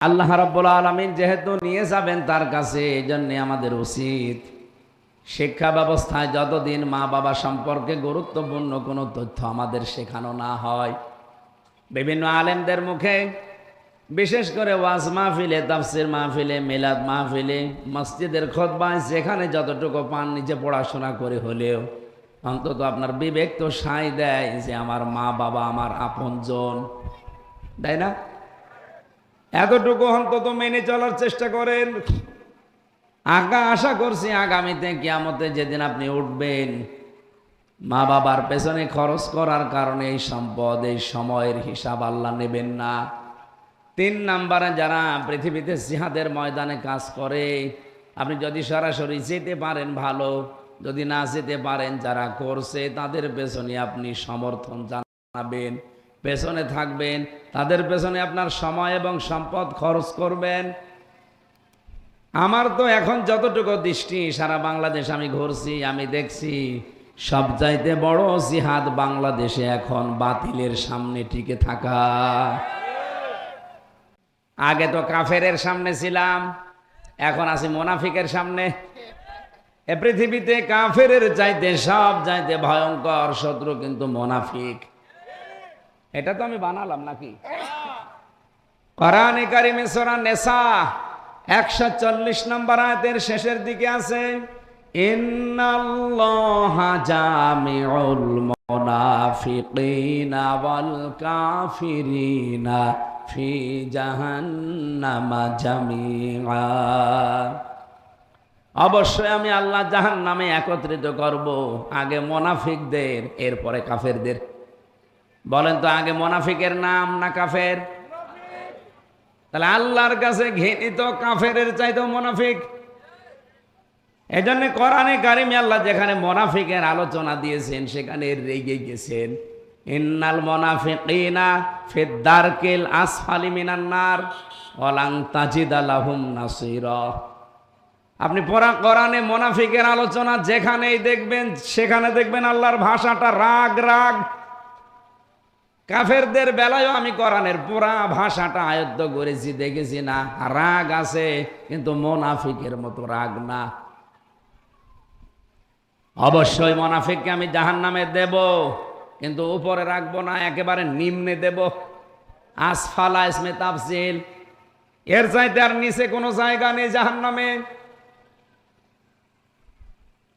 আল্লাহ রাব্বুল আলামিন যেহেতু নিয়ে যাবেন তার কাছে, এই জন্য আমাদের উচিত শিক্ষা ব্যবস্থায় যতদিন মা বাবা সম্পর্কে গুরুত্বপূর্ণ কোনো তথ্য আমাদের শেখানো না হয়, বিভিন্ন আলেমদের মুখে, বিশেষ করে ওয়াজ মাহফিলে, তাফসির মাহফিলে, মিলাদ মাহফিলে, মসজিদের খুতবায় যেখানে যতটুকু পান নিজে পড়াশোনা করে হলেও অন্তত আপনার বিবেক তো সায় দেয় যে আমার মা বাবা আমার আপনজন, তাই না? এতটুকু অন্তত মেনে চলার চেষ্টা করেন। আশা করছি আগামীতে কিয়ামতে যেদিন আপনি উঠবেন, মা বাবার পেছনে খরচ করার কারণে এই সম্পদ, এই সময়ের হিসাব আল্লাহ নেবেন না। 3 নাম্বারে যারা পৃথিবীতে জিহাদের ময়দানে কাজ করে, আপনি যদি সরাসরি যেতে পারেন ভালো, যদি না যেতে পারেন যারা করছে তাদের পেছনে আপনি সমর্থন জানাবেন, পেছনে থাকবেন, তাদের পেছনে আপনার সময় এবং সম্পদ খরচ করবেন। আমার তো এখন যতটুকু দৃষ্টি, সারা বাংলাদেশ আমি ঘুরছি, আমি দেখছি সবচাইতে বড় জিহাদ বাংলাদেশে এখন বাতিলের সামনে টিকে থাকা। আগে তো কাফেরের সামনে ছিলাম, এখন আছি মুনাফিকের সামনে। এ পৃথিবীতে কাফেরের চাইতে সব চাইতে ভয়ঙ্কর শত্রু কিন্তু মুনাফিক। এটা তো আমি বানালাম নাকি? কোরআনে কারিমে সূরা নিসা 140 নম্বর আয়াতের শেষের দিকে আছে, ইন্নাল্লাহা জামিউল মুনাফিকিনা ওয়াল কাফিরিনা ফি জাহান্নামা জামিআ। অবশ্যই আমি আল্লাহ জাহান্নামে একত্রিত করব, আগে মুনাফিকদের, এরপরে কাফেরদের। বলেন তো, আগে মুনাফিকের নাম না কাফের? তাহলে আল্লাহর কাছে ঘৃণিত কাফেরের চাইতেও মুনাফিক। এজন্য কোরআনে কারিমে আল্লাহ যেখানে মুনাফিকের আলোচনা দিয়েছেন সেখানে রেগে গেছেন, ইন্নাল মুনাফিকিনা ফিদ দারকিল আসফালি মিনান নার ওয়া লান তাজিদা লাহুম নাসীরা। আপনি কোরআনে মুনাফিকের আলোচনা যেখানেই দেখবেন সেখানে দেখবেন আল্লাহর ভাষাটা রাগ রাগ। কাফেরদের বেলায়ও আমি কোরআনের পুরা ভাষাটা আয়ত্ত করেছি, দেখেছি না রাগ আছে, কিন্তু মুনাফিকের মতো রাগ না। অবশ্যই মুনাফিককে আমি জাহান্নামে দেব, কিন্তু উপরে রাখবো না, একেবারে নিম্নে দেব। আসফালা ইসমে তাফসিল, এর চাইতে আর নিচে কোনো জায়গা নেই জাহান্নামে।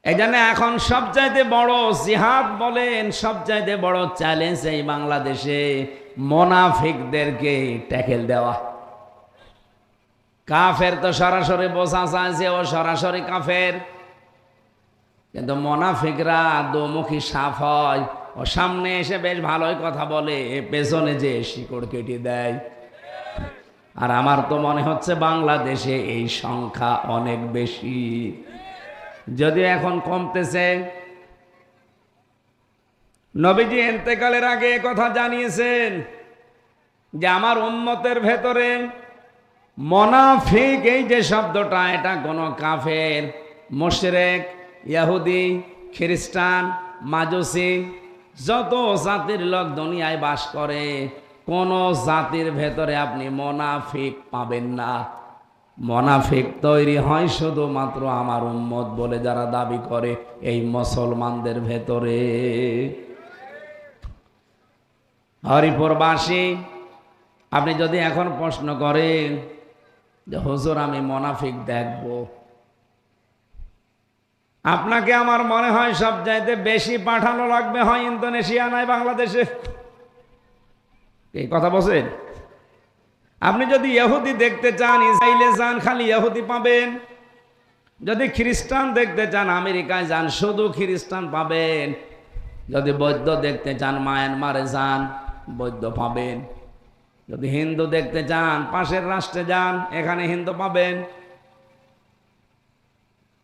এই জন্য এখন সবচাইতে বড় জিহাদ বলেন, সবচাইতে বড় চ্যালেঞ্জ এই বাংলাদেশে মুনাফিকদেরকে ট্যাকেল দেওয়া। কাফের তো সরাসরি বোঝা যায় যে ও সরাসরি কাফের, কিন্তু মুনাফিকরা দোমুখী সাপ হয়। ও সামনে এসে বেশ ভালোই কথা বলে, পেছনে যে শিকড় কেটে দেয়। আর আমার তো মনে হচ্ছে বাংলাদেশে এই সংখ্যা অনেক বেশি, যদিও এখন কমতেছে। নবীজি ইন্তেকালের আগে কথা জানিয়েছেন যে আমার উম্মতের ভেতরে মুনাফিক এই যে শব্দটা, এটা কোনো কাফের, মুশরিক, ইহুদি, খ্রিস্টান, মাজুসি, যত জাতির লোক দুনিয়ায় বাস করে, কোন জাতির ভেতরে আপনি মুনাফিক পাবেন না। মুনাফিক তৈরি হয় শুধুমাত্র আমার উম্মত বলে যারা দাবি করে এই মুসলমানদের ভেতরে। হরিপুরবাসী, আপনি যদি এখন প্রশ্ন করেন যে হুজুর আমি মুনাফিক দেখব, আপনাকে আমার মনে হয় সবচাইতে বেশি পাঠানো লাগবে হয় ইন্দোনেশিয়া, নয় বাংলাদেশে। এই কথা বলছেন? আপনি যদি ইহুদি দেখতে চান ইসরায়েলে যান, খালি ইহুদি পাবেন। যদি খ্রিস্টান দেখতে চান আমেরিকায় যান, শুধু খ্রিস্টান পাবেন। যদি বৌদ্ধ দেখতে চান মায়ানমারে যান, বৌদ্ধ পাবেন। যদি হিন্দু দেখতে চান পাশের রাষ্ট্রে যান, এখানে হিন্দু পাবেন।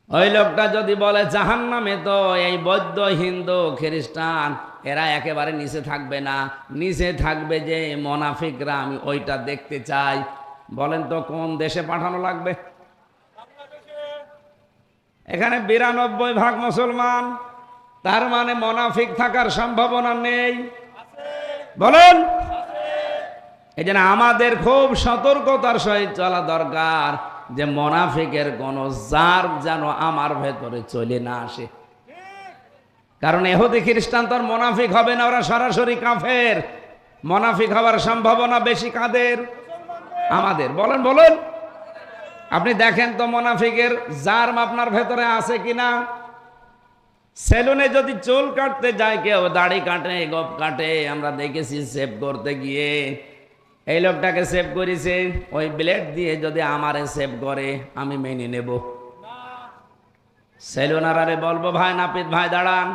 ওই লোকটা যদি বলে জাহান্নামে, তো এই বৌদ্ধ, হিন্দু, খ্রিস্টান এরা একেবারে নিচে থাকবে না, নিচে থাকবে যে মুনাফিকরা। আমি ওইটা দেখতে চাই। বলেন তো কোন দেশে পাঠানো লাগবে? এখানে 92% মুসলমান, তার মানে মুনাফিক থাকার সম্ভাবনা নেই? বলেন। এই জন্য আমাদের খুব সতর্কতার সহিত চলা দরকার যে মুনাফিকের কোন জার যেন আমার ভেতরে চলে না আসে। কারণ ইহুদি খ্রিস্টান তো আর মুনাফিক হবে না, ওরা সরাসরি কাফের। মুনাফিক হওয়ার সম্ভাবনা বেশি কাদের? আমাদের। বলেন বলেন, আপনি দেখেন তো মুনাফিকের জার্ম আপনার ভেতরে আছে কিনা। সেলুনে যদি চুল কাটতে যায় কেউ, দাড়ি কাটে, গোপ কাটে, আমরা দেখেছি সেভ করতে গিয়ে এই লোকটাকে সেভ করেছে, ওই ব্লেড দিয়ে যদি আমারে সেভ করে আমি মেনে নেব? সেলুনারে বলবো ভাই নাপিত ভাই দাঁড়ান,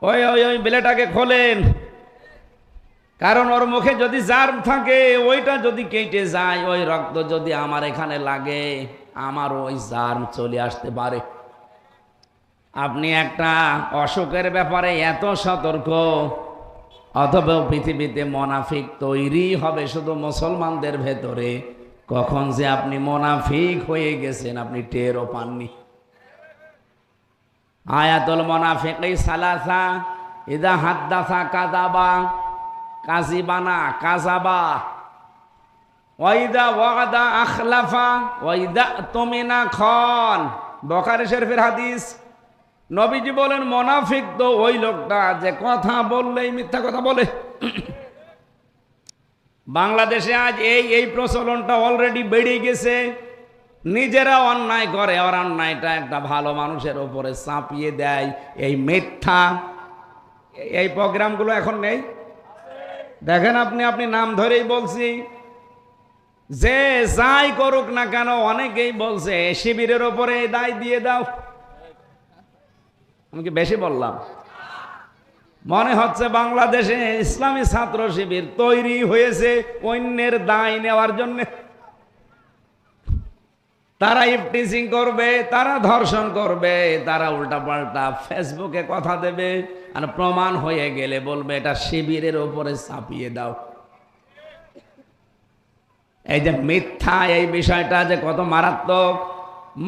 ওই ওই ওই ব্লেডটাকে খোলেন, কারণ ওর মুখে যদি জার্ম থাকে ওইটা যদি কেটে যায়, ওই রক্ত যদি আমার এখানে লাগে আমার ওই জার্ম চলে আসতে পারে। আপনি একটা অসুখের ব্যাপারে এত সতর্ক, অথবা পৃথিবীতে মুনাফিক তৈরি হবে শুধু মুসলমানদের ভেতরে, কখন যে আপনি মুনাফিক হয়ে গেছেন আপনি টেরও পাননি। আয়াতুল মুনাফিকি সালাসা, ইদা হাদ্দাসা কাযাবা, কাযিবানা কাযাবা, ওয়াইদা ওয়াদা আখলাফা, ওয়াইদা তুমিনা খান। বুখারী শরীফের হাদিস। নবীজি বলেন মুনাফিক তো ওই লোকটা যে কথা বললেই মিথ্যা কথা বলে। বাংলাদেশে আজ এই প্রচলনটা অলরেডি বেড়ে গেছে। নিজেরা অন্যায় করে, আর অন্যায়টা একটা ভালো মানুষের ওপরে চাপিয়ে দেয়। এই মিথ্যা, এই প্রোগ্রামগুলো এখন নেই। দেখেন আপনি নাম ধরেই বলছি, যে যাই করুক না কেন অনেকেই বলছে শিবিরের ওপরে দায় দিয়ে দাও। আমি কি বেশি বললাম? মনে হচ্ছে বাংলাদেশে ইসলামী ছাত্র শিবির তৈরি হয়েছে অন্যের দায় নেওয়ার জন্য। তারা ইফটিজিং করবে, তারা ধর্ষণ করবে, তারা উল্টাপাল্টা ফেসবুকে কথা দেবে, আর প্রমাণ হয়ে গেলে বলবে এটা শিবিরের ওপরে চাপিয়ে দাও। এই যে মিথ্যা, এই বিষয়টা যে কত মারাত্মক।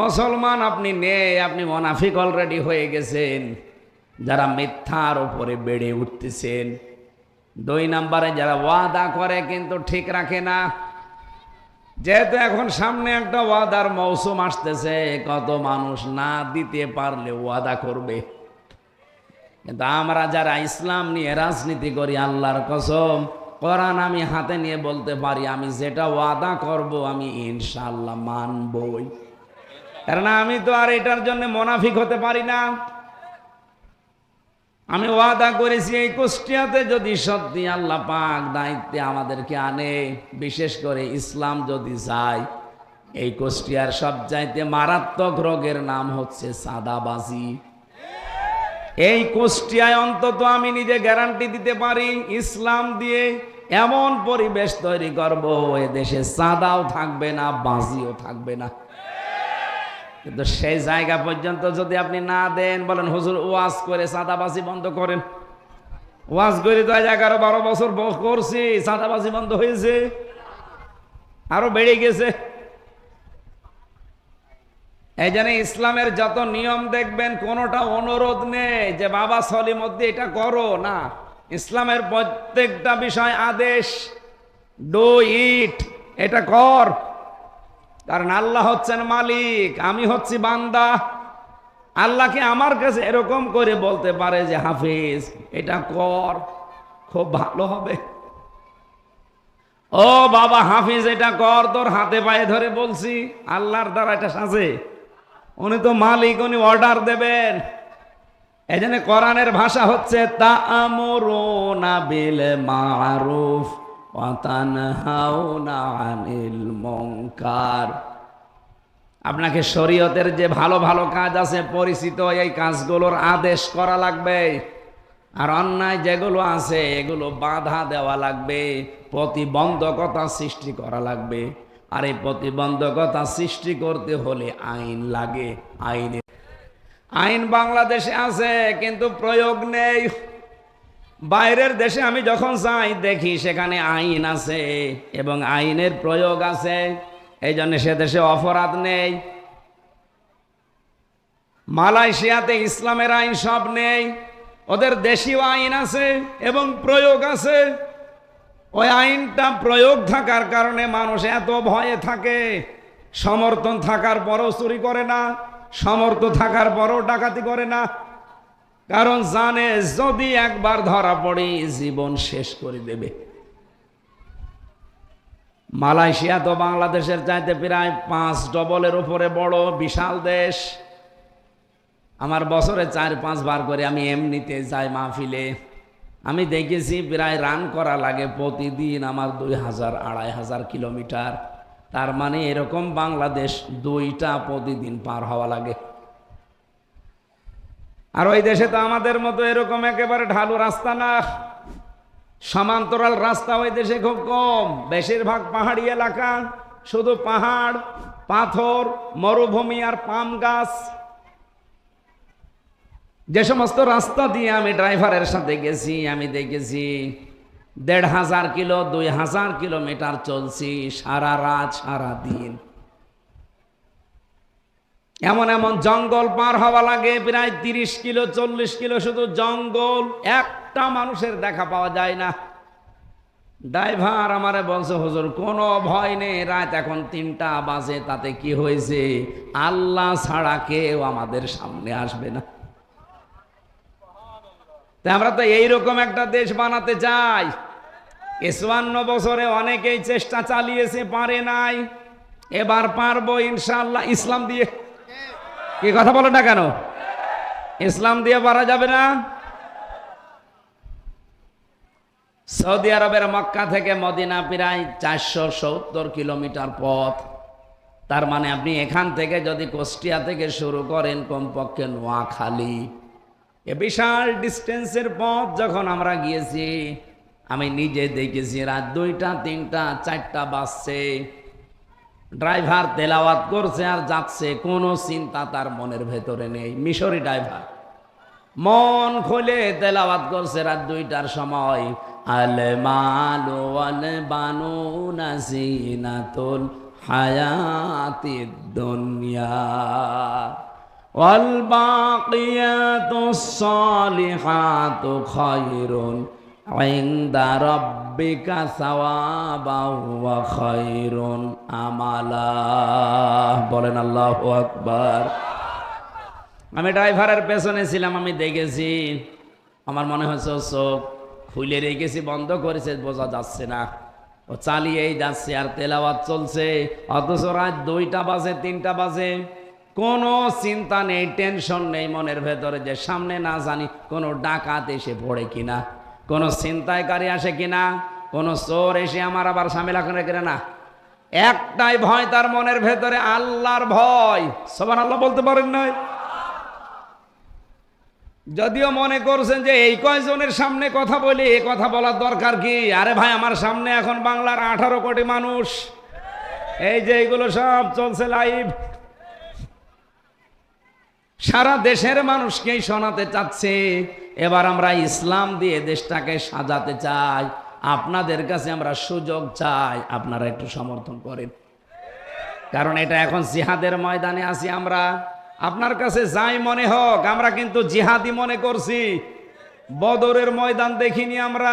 মুসলমান আপনি আপনি মুনাফিক অলরেডি হয়ে গেছেন, যারা মিথ্যার উপরে বেড়ে উঠতেছেন। 2 নম্বরে যারা ওয়াদা করে কিন্তু ঠিক রাখে না। যেহেতু এখন সামনে একটা ওয়াদার মৌসুম আসতেছে, কত মানুষ না দিতে পারলে ওয়াদা করবে। কিন্তু আমরা যারা ইসলাম নিয়ে রাজনীতি করি, আল্লাহর কসম কোরআন আমি হাতে নিয়ে বলতে পারি, আমি যেটা ওয়াদা করব আমি ইনশাআল্লাহ মানবই। কারণ আমি তো আর এটার জন্য মুনাফিক হতে পারি না। আমি ওয়াদা করেছি এই কুষ্টিয়াতে যদি সত্যি আল্লাহ পাক দায়িত্বে আমাদেরকে আনে, বিশেষ করে ইসলাম যদি যায়, এই কুষ্টিয়ার সবচাইতে মারাত্মক রোগের নাম হচ্ছে চাঁদাবাজি। এই কুষ্টিয়ায় অন্তত আমি নিজে গ্যারান্টি দিতে পারি, ইসলাম দিয়ে এমন পরিবেশ তৈরি করব এ দেশে চাঁদাও থাকবে না, বাজিও থাকবে না। কিন্তু সেই জায়গা পর্যন্ত যদি আপনি না দেন, বলেন হুজুর ওয়াজ করে চাঁদাবাজি বন্ধ করেন। ওয়াজ করে তো 11-12 বছর করছি, চাঁদাবাজি বন্ধ হয়েছে? আরো বেড়ে গেছে। এই জন্য ইসলামের যত নিয়ম দেখবেন কোনোটা অনুরোধ নেই যে বাবা সলি মধ্যে এটা করো না। ইসলামের প্রত্যেকটা বিষয় আদেশ, ডু ইট, এটা কর। কারণ আল্লাহ হচ্ছেন মালিক, আমি হচ্ছি বান্দা। আল্লাহকে আমার কাছে এরকম করে বলতে পারে যে হাফিজ এটা কর, খুব ভালো হবে। ও বাবা হাফিজ এটা কর, তোর হাতে পায়ে ধরে বলছি, আল্লাহর দ্বারা এটা সাজে। উনি তো মালিক, উনি অর্ডার দেবেন। এই জন্য কোরআনের ভাষা হচ্ছে তা'মুরুনা বিল মা'রুফ ওয়া তানহাউনা আনিল মুনকার। আপনাকে শরীয়তের যে ভালো ভালো কাজ আছে পরিচিত, এই কাজগুলোর আদেশ করা লাগবে। আর অন্যায় যেগুলো আছে এগুলো বাধা দেওয়া লাগবে, প্রতিবন্ধকতা সৃষ্টি করা লাগবে। আর এই প্রতিবন্ধকতা সৃষ্টি করতে হলে আইন লাগে। আইন বাংলাদেশে আছে কিন্তু প্রয়োগ নেই। বাইরের দেশে আমি যখন যাই দেখি সেখানে আইন আছে এবং আইনের প্রয়োগ আছে, এই জন্য সে দেশে অপরাধ নেই। মালয়েশিয়াতে ইসলামের আইন সব নেই, ওদের দেশীয় আইন আছে এবং প্রয়োগ আছে। ওই আইনটা প্রয়োগ থাকার কারণে মানুষ এত ভয়ে থাকে, সমর্থন থাকার পরও চুরি করে না, সমর্থ থাকার পরও ডাকাতি করে না, কারণ জানে যদি একবার ধরা পড়ি জীবন শেষ করে দেবে। মালয়েশিয়া তো বাংলাদেশের চাইতে প্রায় 5 ডবলের উপরে বড় বিশাল দেশ। আমার বছরে 4-5 বার করে আমি এমনিতে যাই মাহফিলে। আমি দেখেছি প্রায় রান করা লাগে প্রতিদিন আমার 2000-2500 কিলোমিটার। তার মানে এরকম বাংলাদেশ 2টা প্রতিদিন পার হওয়া লাগে। আর ওই দেশে তো আমাদের মতো এরকম একেবারে ঢালু রাস্তা না, সমান্তরাল রাস্তা ওই দেশে খুব কম। বেশিরভাগ পাহাড়ি এলাকা, শুধু পাহাড়, পাথর, মরুভূমি আর পাম গাছ। যে সমস্ত রাস্তা দিয়ে আমি ড্রাইভারের সাথে গেছি, আমি দেখেছি 1500 কিলো 2000 কিলোমিটার চলছি সারা রাত সারা দিন। এমন এমন জঙ্গল পার হওয়া লাগে প্রায় 30 কিলো 40 কিলো শুধু জঙ্গল, একটা মানুষের দেখা পাওয়া যায় না। ড্রাইভার আমারে বলছে, হুজুর কোনো ভয় নেই, রাত এখন 3টা বাজে, তাতে কি হয়েছে, আল্লাহ ছাড়া কেউ আমাদের সামনে আসবে না। তাই আমরা তো এইরকম একটা দেশ বানাতে চাই। 51 বছরে অনেকেই চেষ্টা চালিয়েছে, পারে নাই। এবার পারবো ইনশাআল্লাহ, ইসলাম দিয়ে। কি কথা বলো না কেন? ইসলাম দিয়ে পারা যাবে না? সৌদি আরবের মক্কা থেকে মদিনা প্রায় 470 কিলোমিটার পথ। তার মানে আপনি এখান থেকে যদি কুষ্টিয়া থেকে শুরু করেন কমপক্ষে নোয়াখালী, এ বিশাল ডিস্টেন্সের পথ যখন আমরা গিয়েছি, আমি নিজে দেখেছি রাত 2টা 3টা 4টা বাজছে, ড্রাইভার তেলাওয়াত করছে আর যাচ্ছে, কোনো চিন্তা তার মনের ভেতরে নেই। মিশরি ড্রাইভার মন খুলে তেলাওয়াত করছে রাত 2টার সময়, আল মালু ওয়াল বানুনা জিনাতুল হায়াতিদ দুনিয়া ওয়াল বাকিয়াতুস সালিহাতু খায়রুন ইনদা রাব্বিকা সাওয়াবাও ওয়া খায়রুন আমালা। বলেন আল্লাহু আকবার। আমি ড্রাইভারের পেছনে ছিলাম, আমি দেখেছি, আমার মনে হচ্ছে চোখ খুলে রেখেছি, বন্ধ করেছে, বোঝা যাচ্ছে না, ও চালিয়েই যাচ্ছে আর তেলাওয়াত চলছে। অথচ রাত 2টা বাজে 3টা বাজে, কোনো চিন্তা নেই, টেনশন নেই মনের ভেতরে যে সামনে না জানি কোনো ডাকাত এসে পড়ে কিনা, কোনো ছিনতাইকারী আসে কিনা, কোনো চোর এসে আমার আবার ঝামেলা করে কিনা। না, একটাই ভয় তার মনের ভেতরে, আল্লাহর ভয়। সুবহানাল্লাহ বলতে পারেন নাই? যদিও মনে করছেন যে এই কয়জনের সামনে কথা বলি, এ কথা বলার দরকার কি? আরে ভাই, আমার সামনে এখন বাংলার 18 কোটি মানুষ, এই যে এইগুলো সব চলছে লাইভ, সারা দেশের মানুষকেই শোনাতে চাচ্ছে। এবার আমরা ইসলাম দিয়ে দেশটাকে সাজাতে চাই। আপনাদের কাছে আমরা সুযোগ চাই, আপনারা একটু সমর্থন করেন, কারণ এটা এখন জিহাদের ময়দানে আছি আমরা। আপনার কাছে যাই মনে হোক, আমরা কিন্তু জিহাদি মনে করছি। বদরের ময়দান দেখিনি আমরা,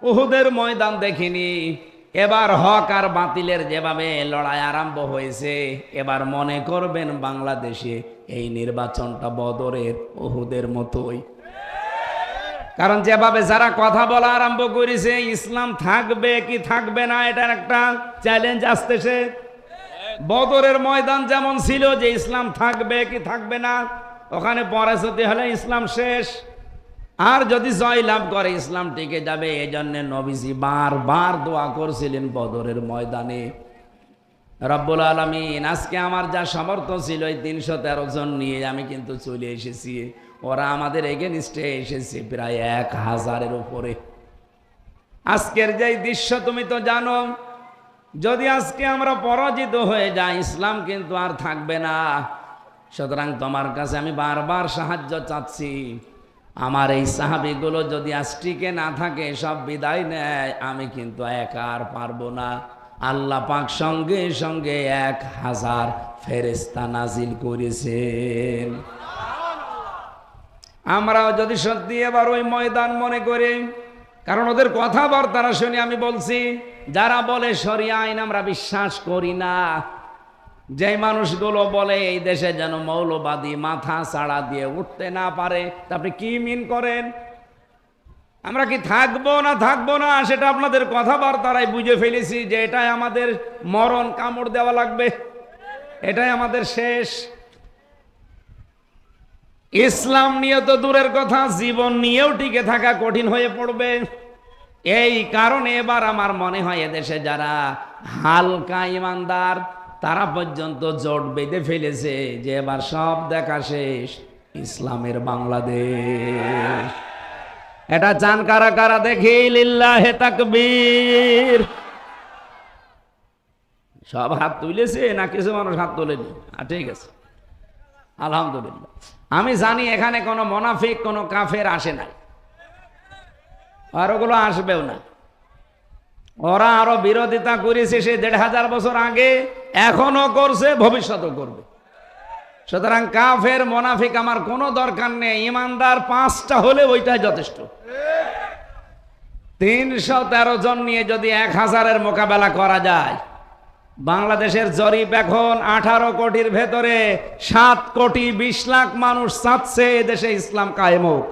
উহুদের ময়দান দেখিনি। এবার হক আর বাতিলের যেভাবে লড়াই আরম্ভ হয়েছে, এবার মনে করবেন বাংলাদেশে এই নির্বাচনটা বদরের উহুদের মতোই। কারণ যেভাবে যারা কথা বলা আরম্ভ করেছে, ইসলাম থাকবে কি থাকবে না, এটার একটা চ্যালেঞ্জ আসতেছে। বদরের ময়দান যেমন ছিল যে ইসলাম থাকবে কি থাকবে না, ওখানে পরাজয় হলে ইসলাম শেষ, আর যদি জয় লাভ করে ইসলাম টিকে যাবে। এই জন্য নবীজি বারবার দোয়া করছিলেন বদরের ময়দানে, রব্বুল আলামিন আজকে আমার যা সামর্থ্য ছিল এই 313 জন নিয়ে আমি কিন্তু চলে এসেছি, ওরা আমাদের এগেনস্টে এসেছে প্রায় 1000-এর উপরে। আজকের যে দৃশ্য তুমি তো জানো, যদি আজকে আমরা পরাজিত হয়ে যাই, ইসলাম কিন্তু আর থাকবে না। সুতরাং তোমার কাছে আমি বারবার সাহায্য চাচ্ছি। আমার এই সাহাবীগুলো যদি আজ টিকে না থাকে, সব বিদায় নেয়, আমি কিন্তু একা আর পারবো না। আল্লাহ পাক সঙ্গে সঙ্গে 1000 ফেরেশতা নাজিল করেছেন। আমরাও যদি সত্যি এবার ওই ময়দান মনে করি, কারণ ওদের কথাবার্তা শুনে আমি বলছি, যারা বলে শরিয়া আইন আমরা বিশ্বাস করি না, যে মানুষগুলো বলে এই দেশে যেন মৌলবাদী মাথা চাড়া দিয়ে উঠতে না পারে, তা আপনি কি মিন করেন? আমরা কি থাকবো না থাকবো না সেটা আপনাদের কথাবার্তারাই বুঝে ফেলেছি যে এটাই আমাদের মরণ, কামড় দেওয়া লাগবে, এটাই আমাদের শেষ। ইসলাম নিয়ে তো দূরের কথা, জীবন নিয়েও টিকে থাকা কঠিন হয়ে পড়বে। এই কারণে এবার আমার মনে হয় এদেশে যারা হালকা ইমানদার তারা পর্যন্ত জোট বেঁধে ফেলেছে যে এবার সব দেখা শেষ, ইসলামের বাংলাদেশ। এটা চান কারা কারা দেখি? লিল্লাহে তাকবীর। সব হাত তুলেছে না কিছু মানুষ হাত তোলেনি? ঠিক আছে, আলহামদুলিল্লাহ। আমি জানি এখানে কোনো মুনাফিক, কোনো কাফের আসে নাই, আর ওগুলো আসবেও না। ওরা আরো বিরোধিতা করেছে সে 1500 বছর আগে, এখনো করছে, ভবিষ্যতেও করবে। সুতরাং কাফের মুনাফিক আমার কোনো দরকার নেই, ইমানদার 5টা হলে ওইটাই যথেষ্ট। 313 জন নিয়ে যদি 1000-এর মোকাবেলা করা যায়, বাংলাদেশের জরিপ এখন 18 কোটির ভেতরে 7 কোটি 20 লাখ মানুষ চাচ্ছে এদেশে ইসলাম কায়েম হোক।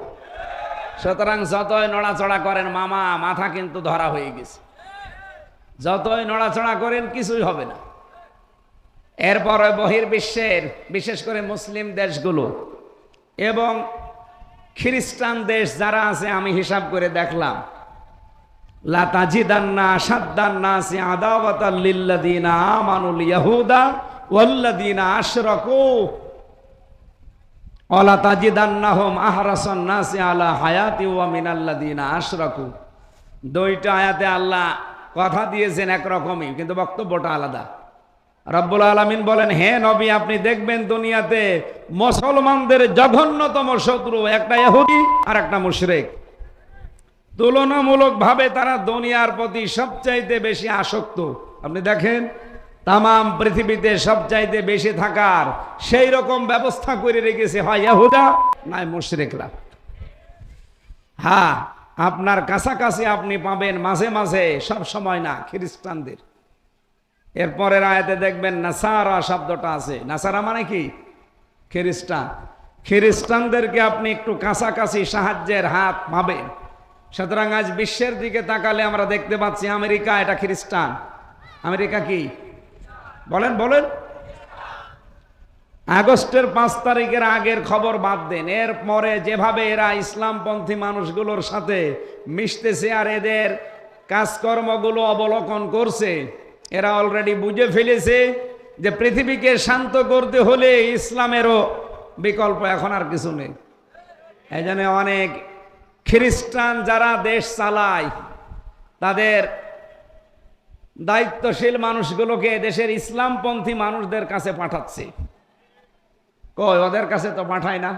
সুতরাং যতই নড়াচড়া করেন মামা, মাথা কিন্তু ধরা হয়ে গেছে। যতই নড়াচড়া করেন কিছুই হবে না। এরপরে বহির্বিশ্বের, বিশেষ করে মুসলিম দেশগুলো এবং খ্রিস্টান দেশ যারা আছে, আমি হিসাব করে দেখলাম, লা তাজিদান্না আশাদ্দান নাসি আদাওয়াতাল লিল্লাযিনা আমানুল ইয়াহুদা ওয়াল্লাযিনা আশরাকু ওয়ালা তাজিদান্নাহুম আহরাসান নাসি আলা হায়াতি ওয়া মিনাল্লাযিনা আশরাকু। 2টা আয়াতে আল্লাহ কথা দিয়েছেন একরকমই, কিন্তু বক্তব্যটা আলাদা। রব্বুল আলামিন বলেন, হে নবী আপনি দেখবেন দুনিয়াতে মুসলমানদের জঘন্যতম শত্রু একটা ইহুদি আর একটা মুশরিক। তুলনামূলকভাবে তারা দুনিয়ার প্রতি সবচাইতে বেশি আসক্ত। আপনি দেখেন তামাম পৃথিবীতে সবচাইতে বেশি থাকার সেই রকম ব্যবস্থা করে রেখেছে হয় ইহুদা নয় মুশরিকরা। হ্যাঁ, আপনার কাছাকাছি আপনি পাবেন মাঝে মাঝে, সব সময় না, খ্রিস্টানদের। এরপরের আয়াতে দেখবেন নাসারা শব্দটা আছে। নাসারা মানে কি? খ্রিস্টান। খ্রিস্টানদেরকে আপনি একটু কাছাকাছি সাহায্যের হাত পাবেন। সুতরাং আজ বিশ্বের দিকে তাকালে আমরা দেখতে পাচ্ছি আমেরিকা, এটা খ্রিস্টান। আমেরিকা কি বলেন বলেন? আগস্টের 5 তারিখের আগের খবর বাদ দেন, এর পরে যেভাবে এরা ইসলামপন্থী মানুষগুলোর সাথে মিশতেছে আর এদের কাজকর্মগুলো অবলোকন করছে, এরা অলরেডি বুঝে ফেলেছে যে পৃথিবীকে শান্ত করতে হলে ইসলামেরও বিকল্প এখন আর কিছু নেই। এই জন্য অনেক খ্রিস্টান যারা দেশ চালায় তাদের দায়িত্বশীল মানুষগুলোকে দেশের ইসলামপন্থী মানুষদের কাছে পাঠাচ্ছে। কই, ওদের কাছে তো পাঠায় না।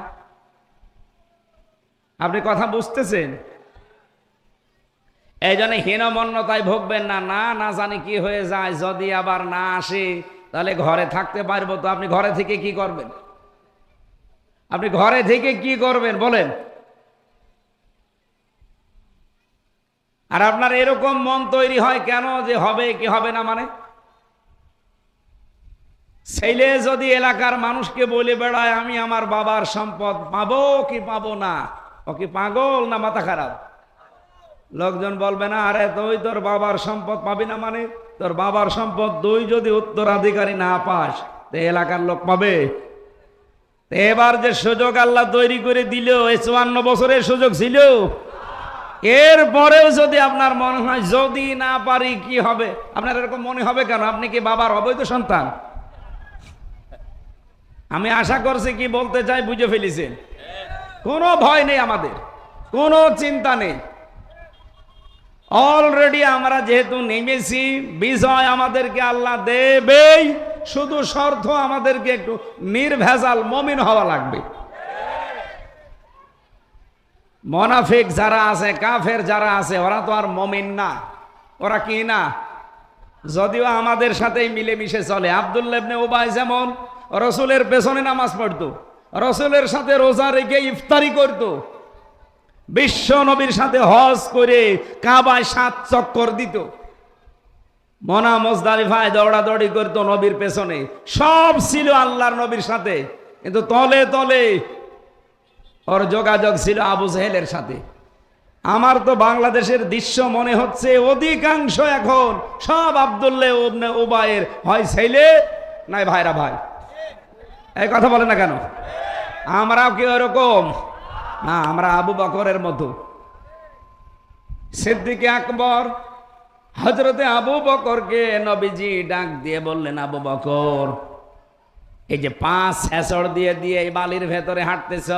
আপনি কথা বুঝতেছেন? এই জন্য হীনমন্যতায় ভুগবেন না, না না জানি কি হয়ে যায়, যদি আবার না আসে তাহলে ঘরে থাকতে পারবো তো। আপনি ঘরে থেকে কি করবেন? আপনি ঘরে থেকে কি করবেন বলেন? আর আপনার এরকম মন তৈরি হয় কেন যে হবে কি হবে না? মানে ছেলে যদি এলাকার মানুষকে বলে বেড়ায় আমি আমার বাবার সম্পদ পাবো কি পাবো না, ও কি পাগল না মাথা খারাপ? লোকজন বলবে না, আরে তুই তোর বাবার সম্পদ পাবি না মানে? তোর বাবার সম্পদ তুই যদি উত্তরাধিকারী না পাস তো এলাকার লোক পাবে? এবার যে সুযোগ আল্লাহ তৈরি করে দিল, এই 54 বছরের সুযোগ ছিল, এরপরেও যদি আপনার মনে হয় যদি না পারি কি হবে, আপনার এরকম মনে হবে কেন? আপনি কি বাবার অবৈধ সন্তান? আমি আশা করছি কি বলতে চাই বুঝে ফেলেছেন। কোনো ভয় নেই, আমাদের কোনো চিন্তা নেই। অলরেডি আমরা যেহেতু নেমেছি, বিজয় আমাদেরকে আল্লাহ দেবেই, শুধু শর্ত আমাদেরকে একটু নির্ভেজাল মুমিন হওয়া লাগবে। মুনাফিক যারা আছে, কাফের যারা আছে, ওরা তো আর মুমিন না। ওরা কি না? যদিও আমাদের সাথেই মিলেমিশে চলে। আব্দুল্লাহ ইবনে উবাই যেমন রসুলের পেছনে নামাজ পড়তো, রসুলের সাথে রোজা রেখে ইফতারি করতো, বিশ্ব নবীর সাথে হজ করে কাবায় 7 চক্কর দিত, মনা মুজদালিফায় দৌড়াদৌড়ি করতো নবীর পেছনে, সব ছিল আল্লাহর নবীর সাথে, কিন্তু তলে তলে ওর যোগাযোগ ছিল আবু জেহেলের সাথে। আমার তো বাংলাদেশের দৃশ্য মনে হচ্ছে অধিকাংশ এখন সব আব্দুল্লাহ ইবনে উবাইয়ের হয় ছেলে নাই ভাইরা ভাই। এই কথা বলে না কেন? আমরাও কি ওরকম না? আমরা আবু বকরের মতো, সিদ্দিক আকবর হযরতে আবু বকরকে নবীজি ডাক দিয়ে বললেন, আবু বকর, এই যে 5 হেসড় দিয়ে দিয়ে এই বালির ভেতরে হাঁটতেছ,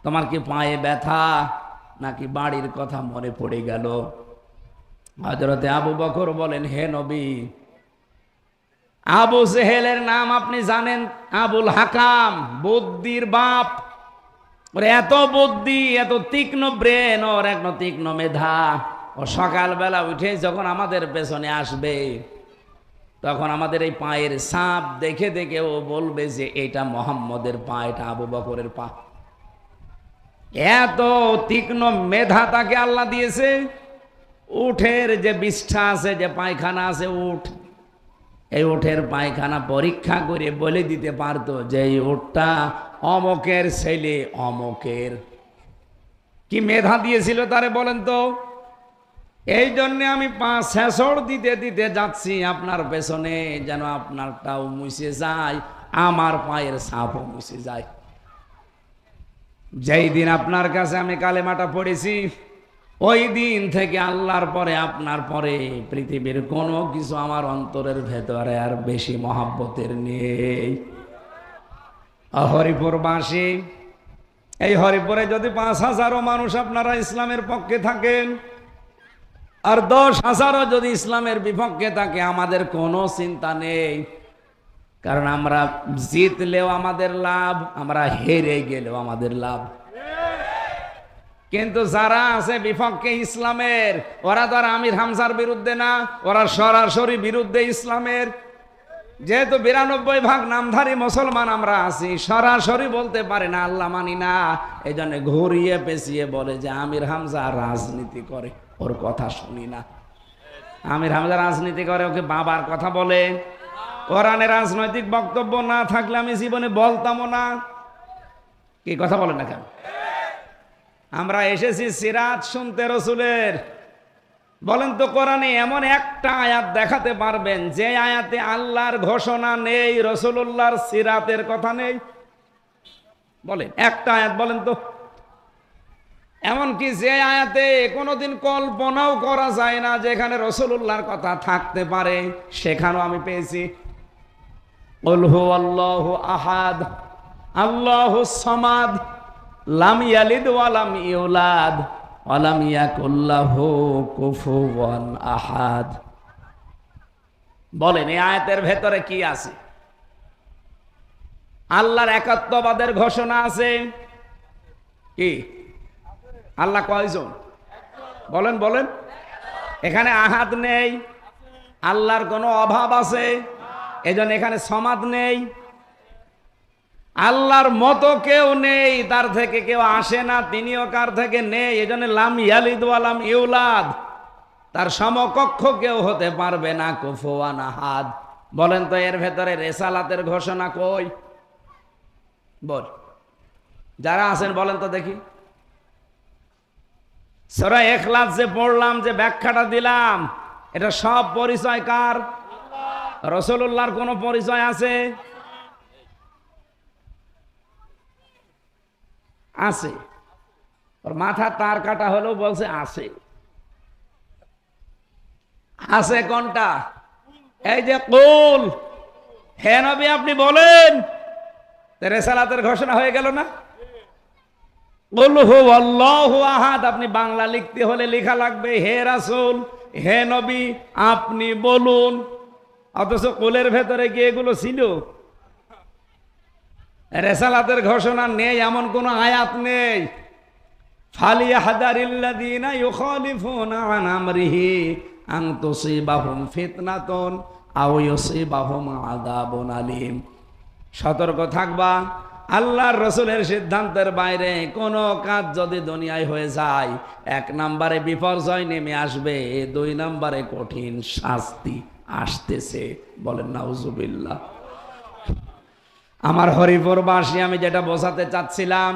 তোমার কি পায়ে ব্যথা নাকি বাড়ির কথা মনে পড়ে গেল? হযরতে আবু বকর বলেন, হে নবী, আবু জেহেলের নাম আপনি জানেন, আবুল হাকাম, বুদ্ধির বাপ। ওর এত বুদ্ধি, এত তীক্ষ্ণ ব্রেন, ওর এত তীক্ষ্ণ মেধা। ও সকালবেলা উঠে যখন আমাদের পেছনে আসবে, তখন আমাদের এই পায়ের ছাপ দেখে দেখে ও বলবে যে এটা মোহাম্মদের পা, এটা আবু বকরের পা। এত তীক্ষ্ণ মেধা তাকে আল্লাহ দিয়েছে। উঠের যে বিষ্ঠা আছে, যে পায়খানা আছে, উঠ, এই উঠের পায়খানা পরীক্ষা করে বলে দিতে পারতো যে এই উঠটা অমকের ছেলে, অমকের। কি মেধা দিয়েছিল তারে বলেন তো? এই জন্যে আমি 5 হেসড় দিতে দিতে যাচ্ছি আপনার পেছনে, যেন আপনারটাও মুছে যায়, আমার পায়ের ছাপও মুছে যায়। যেই দিন আপনার কাছে আমি কালেমাটা পড়েছি, ওই দিন থেকে আল্লাহর পরে, আপনার পরে পৃথিবীর কোনো কিছু আমার অন্তরের ভেতরে আর বেশি মহাব্বতের নেই। হরিপুরবাসী, এই হরিপুরে যদি 5,000 মানুষ আপনারা ইসলামের পক্ষে থাকেন, আর 10,000 যদি ইসলামের বিপক্ষে থাকে, আমাদের কোনো চিন্তা নেই। কারণ আমরা জিতলেও আমাদের লাভ, আমরা হেরে গেলেও আমাদের লাভ। কিন্তু যারা আছে বিপক্ষে ইসলামের, ওরা তো আর আমির হামজার বিরুদ্ধে না, ওরা সরাসরি বিরুদ্ধে ইসলামের। যেহেতু 92% নামধারী মুসলমান আমরা আছি, সরাসরি বলতে পারে না আল্লাহ মানি না, এই জন্য ঘুরিয়ে পেঁচিয়ে বলে যে আমির হামজা রাজনীতি করে, ওর কথা শুনি না। আমির হামজা রাজনীতি করে, ওকে বাবার কথা বলে। কোরআনে রাজনৈতিক বক্তব্য না থাকলে আমি জীবনে বলতামও না। কি কথা বলে না কেন? আমরা এসেছি সিরাত শুনতে রসুলের। বলেন তো, কোরআনে এমন একটা আয়াত দেখাতে পারবেন যে আয়াতে আল্লাহর ঘোষণা নেই, রসুলুল্লাহর সিরাতের কথা নেই? বলেন একটা আয়াত বলেন তো। এমনকি যে আয়াতে কোনোদিন কল্পনাও করা যায় না যেখানে রসুলুল্লাহর কথা থাকতে পারে, সেখানেও আমি পেয়েছি। কুল হুয়াল্লাহু আহাদ আল্লাহুস সামাদ লাম ইয়ালিদ ওয়া লাম ইউলাদ ওয়া লাম ইয়াকুল লাহু কুফুওয়ান আহাদ। বলেন এই আয়াতের ভেতরে কি আছে? আল্লাহর একাত্মবাদের ঘোষণা আছে। কি? আল্লাহ কয়জন? বলেন বলেন। এখানে আহাদ নেই, আল্লাহর কোনো অভাব আছে, এজন্য এখানে সমাদ নেই। আল্লাহর মতো কেউ নেই, তার থেকে কেউ আসে না, তিনিও কার থেকে নেই, এজন্য লাম ইয়ালিদ ওয়া লাম ইউলাদ, তার সমকক্ষ কেউ হতে পারবে না, কুফুয়ান আহাদ। বলেন তো এর ভেতরে রেসালাতের ঘোষণা কই? বল, যারা আছেন বলেন তো দেখি। সূরা ইখলাস যে পড়লাম, যে ব্যাখ্যাটা দিলাম, এটা সব পরিচয় কার? রাসূলুল্লাহর কোনো পরিচয় আছে? আছে। ওর মাথা তার কাটা হলেও বলছে আছে। আছে কোনটা? এই যে কুল, হে নবী আপনি বলেন, রেসালাতের ঘোষণা হয়ে গেল না? কুল হুয়াল্লাহু আহাদ, আপনি বাংলা লিখতে হলে লেখা লাগবে হে রাসূল, হে নবী আপনি বলুন। অথচ কুলের ভেতরে কি এগুলো ছিল? রেসালাতের ঘোষণা নেই এমন কোন আয়াত নেই। ফালিয়াহদারিল্লাযীনা ইউখালিফুনা আন আমরিহি আন তুসিবাহুম ফিতনাতুন আও ইউসিবাহুম আযাবুন আলীম। সতর্ক থাকবা, আল্লাহর রসুলের সিদ্ধান্তের বাইরে কোনো কাজ যদি দুনিয়ায় হয়ে যায়, 1 নম্বরে বিপর্যয় নেমে আসবে, 2 নম্বরে কঠিন শাস্তি আসতেছে। বলেন নাউজুবিল্লাহ। আমার হরিপুরবাসী, আমি যেটা বোঝাতে চাচ্ছিলাম,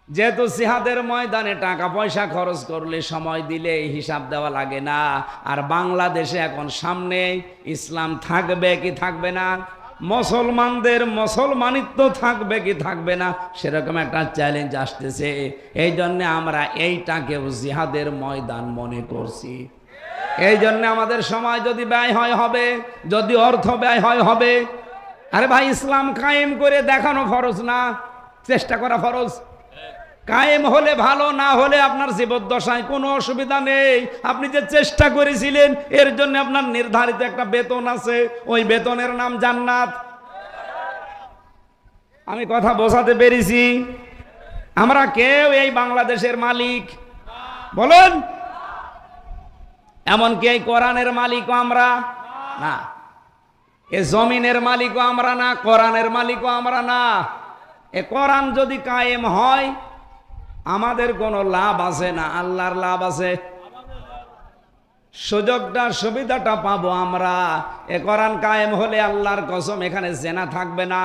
যেহেতু জিহাদের ময়দানে টাকা পয়সা খরচ করলে, সময় দিলে হিসাব দেওয়া লাগে না। আর বাংলাদেশে এখন সামনে ইসলাম থাকবে কি থাকবে না, মুসলমানদের মুসলমানিত্ব থাকবে কি থাকবে না, সেরকম একটা চ্যালেঞ্জ আসতেছে। এই জন্য আমরা এইটাকেও জিহাদের ময়দান মনে করছি। এই জন্য আমাদের সময় যদি ব্যয় হয় হবে, যদি অর্থ ব্যয় হয় হবে। আরে ভাই, ইসলাম কায়েম করে দেখানো ফরজ না, চেষ্টা করা ফরজ। কায়েম হলে ভালো, না হলে আপনার জীবদ্দশায় কোনো অসুবিধা নেই। আপনি যে চেষ্টা করেছিলেন, এর জন্য আপনার নির্ধারিত একটা বেতন আছে, ওই বেতনের নাম জান্নাত। আমি কথা বোঝাতে পেরেছি? আমরা কেউ এই বাংলাদেশের মালিক বলেন, এমনকি এই কোরআনের মালিকও আমরা না, এ জমিনের মালিকও আমরা না, কোরআনের মালিকও আমরা না। এ কোরআন যদি কায়েম হয়, আমাদের কোনো লাভ আছে না, আল্লাহর লাভ আছে। সুযোগটা সুবিধাটা পাবো আমরা। এ কোরআন কায়েম হলে আল্লাহর কসম, এখানে জেনা থাকবে না,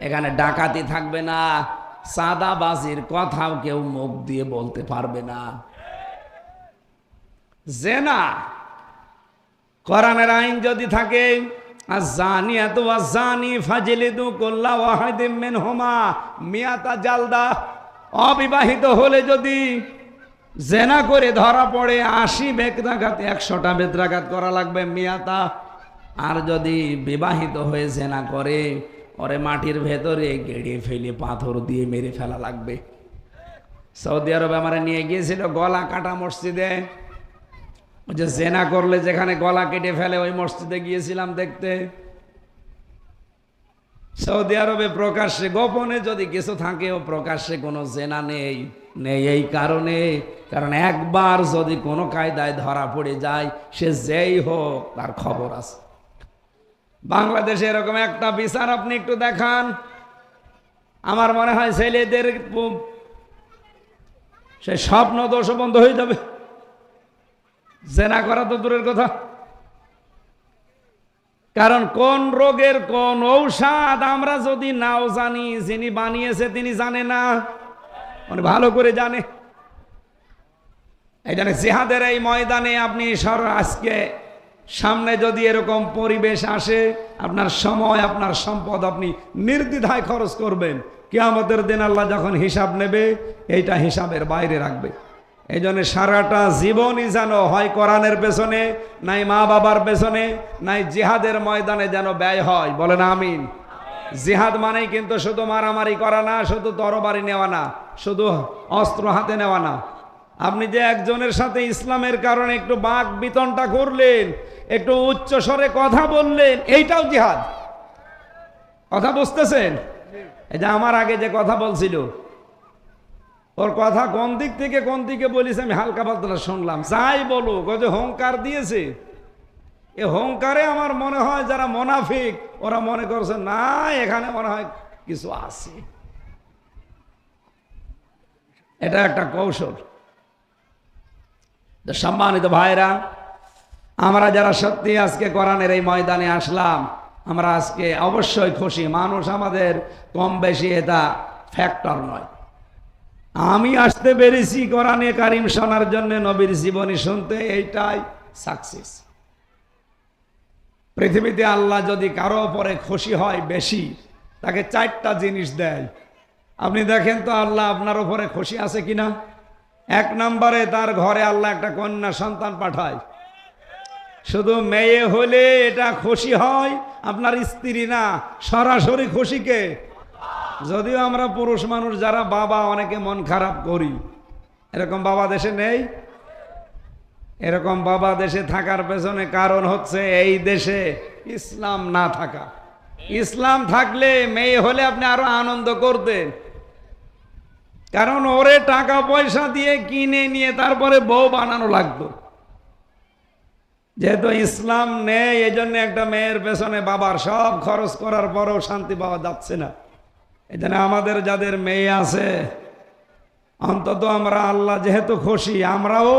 এখানে ডাকাতি থাকবে না, সাদাবাজির কথাও কেউ মুখ দিয়ে বলতে পারবে না। জেনা, কোরআনের আইন যদি থাকে, আয-যানিয়াতু ওয়াজ-যানি ফাজলিদু কুল্লা ওয়াহিদিম মিনহুমা মিয়াতা জালদা। অবিবাহিত হলে যদি জেনা করে ধরা পড়ে 80 বেত্রাঘাত, 100টা বেত্রাঘাত করা লাগবে, মিয়াতা। আর যদি বিবাহিত হয়ে জেনা করে, ওরে মাটির ভেতরে গেড়ে ফেলে পাথর দিয়ে মেরে ফেলা লাগবে। সৌদি আরবে আমার নিয়ে গিয়েছিল গলা কাটা মসজিদে, ওই যে জেনা করলে যেখানে গলা কেটে ফেলে, ওই মসজিদে গিয়েছিলাম দেখতে। সৌদি আরবে প্রকাশ্যে, গোপনে যদি কিছু থাকে, ও প্রকাশ্যে কোনো জেনা নেই। এই কারণ একবার যদি কোনো কায়দায় ধরা পড়ে যায়, সে যেই হোক তার খবর আছে। বাংলাদেশে এরকম একটা বিচার আপনি একটু দেখান, আমার মনে হয় ছেলেদের সে স্বপ্ন দোষ বন্ধ হয়ে যাবে। জেনা করা তো দূরের কথা, কারণ কোন রোগের কোন ঔষধ আমরা যদি নাও জানি, যিনি বানিয়েছে তিনি জানে না, মানে ভালো করে জানে। এই জন্য জিহাদের এই ময়দানে আপনি আজকে সামনে যদি এরকম পরিবেশ আসে, আপনার সময়, আপনার সম্পদ আপনি নির্দ্বিধায় খরচ করবেন। কিয়ামতের দিন আল্লাহ যখন হিসাব নেবে, এইটা হিসাবের বাইরে রাখবে। এই জন্য সারাটা জীবনই যেন হয় কোরআনের পেছনে, নাই মা বাবার পেছনে, নাই জিহাদের ময়দানে যেন ব্যয় হয়। বলেন আমিন। জিহাদ মানেই কিন্তু শুধু মারামারি করা না, শুধু তরবারি নেওয়া না, শুধু অস্ত্র হাতে নেওয়া না। আপনি যে একজনের সাথে ইসলামের কারণে একটু বাক বিতনটা করলেন, একটু উচ্চ স্বরে কথা বললেন, এইটাও জিহাদ। কথা বুঝতেছেন? এই যে আমার আগে যে কথা বলছিল, ওর কথা কোন দিক থেকে কোন দিকে বলিস আমি হালকা পাতলা শুনলাম। যাই বলুক, ও যে হুঙ্কার দিয়েছে, এ হুঙ্কারে আমার মনে হয় যারা মুনাফিক, ওরা মনে করছে না এখানে মনে হয় কিছু আছে। এটা একটা কৌশল। সম্মানিত ভাইরা, আমরা যারা সত্যি আজকে কোরআনের এই ময়দানে আসলাম, আমরা আজকে অবশ্যই খুশি। মানুষ আমাদের কম বেশি এটা ফ্যাক্টর নয়। আমি আসতে পেরেছি কোরআনে কারিম শোনার জন্য, নবীর জীবনী শুনতে, এইটাই সাকসেস। পৃথিবীতে আল্লাহ যদি কারো উপরে খুশি হয় বেশি, তাকে 4টা জিনিস দেয়। আপনি দেখেন তো আল্লাহ আপনার উপরে খুশি আছে কিনা। 1 নম্বরে তার ঘরে আল্লাহ একটা কন্যা সন্তান পাঠায়। শুধু মেয়ে হলে এটা খুশি হয়, আপনার স্ত্রী না, সরাসরি খুশিকে। যদিও আমরা পুরুষ মানুষ যারা বাবা, অনেকে মন খারাপ করি। এরকম বাবা দেশে নেই? এরকম বাবা দেশে থাকার পেছনে কারণ হচ্ছে এই দেশে ইসলাম না থাকা। ইসলাম থাকলে মেয়ে হলে আপনি আরো আনন্দ করতেন, কারণ ওরে টাকা পয়সা দিয়ে কিনে নিয়ে তারপরে বউ বানানো লাগতো। যেহেতু ইসলাম নেই, এই জন্য একটা মেয়ের পেছনে বাবার সব খরচ করার পরেও শান্তি পাওয়া যাচ্ছে না। এই জন্য আমাদের যাদের মেয়ে আছে, অন্তত আমরা আল্লাহ যেহেতু খুশি, আমরাও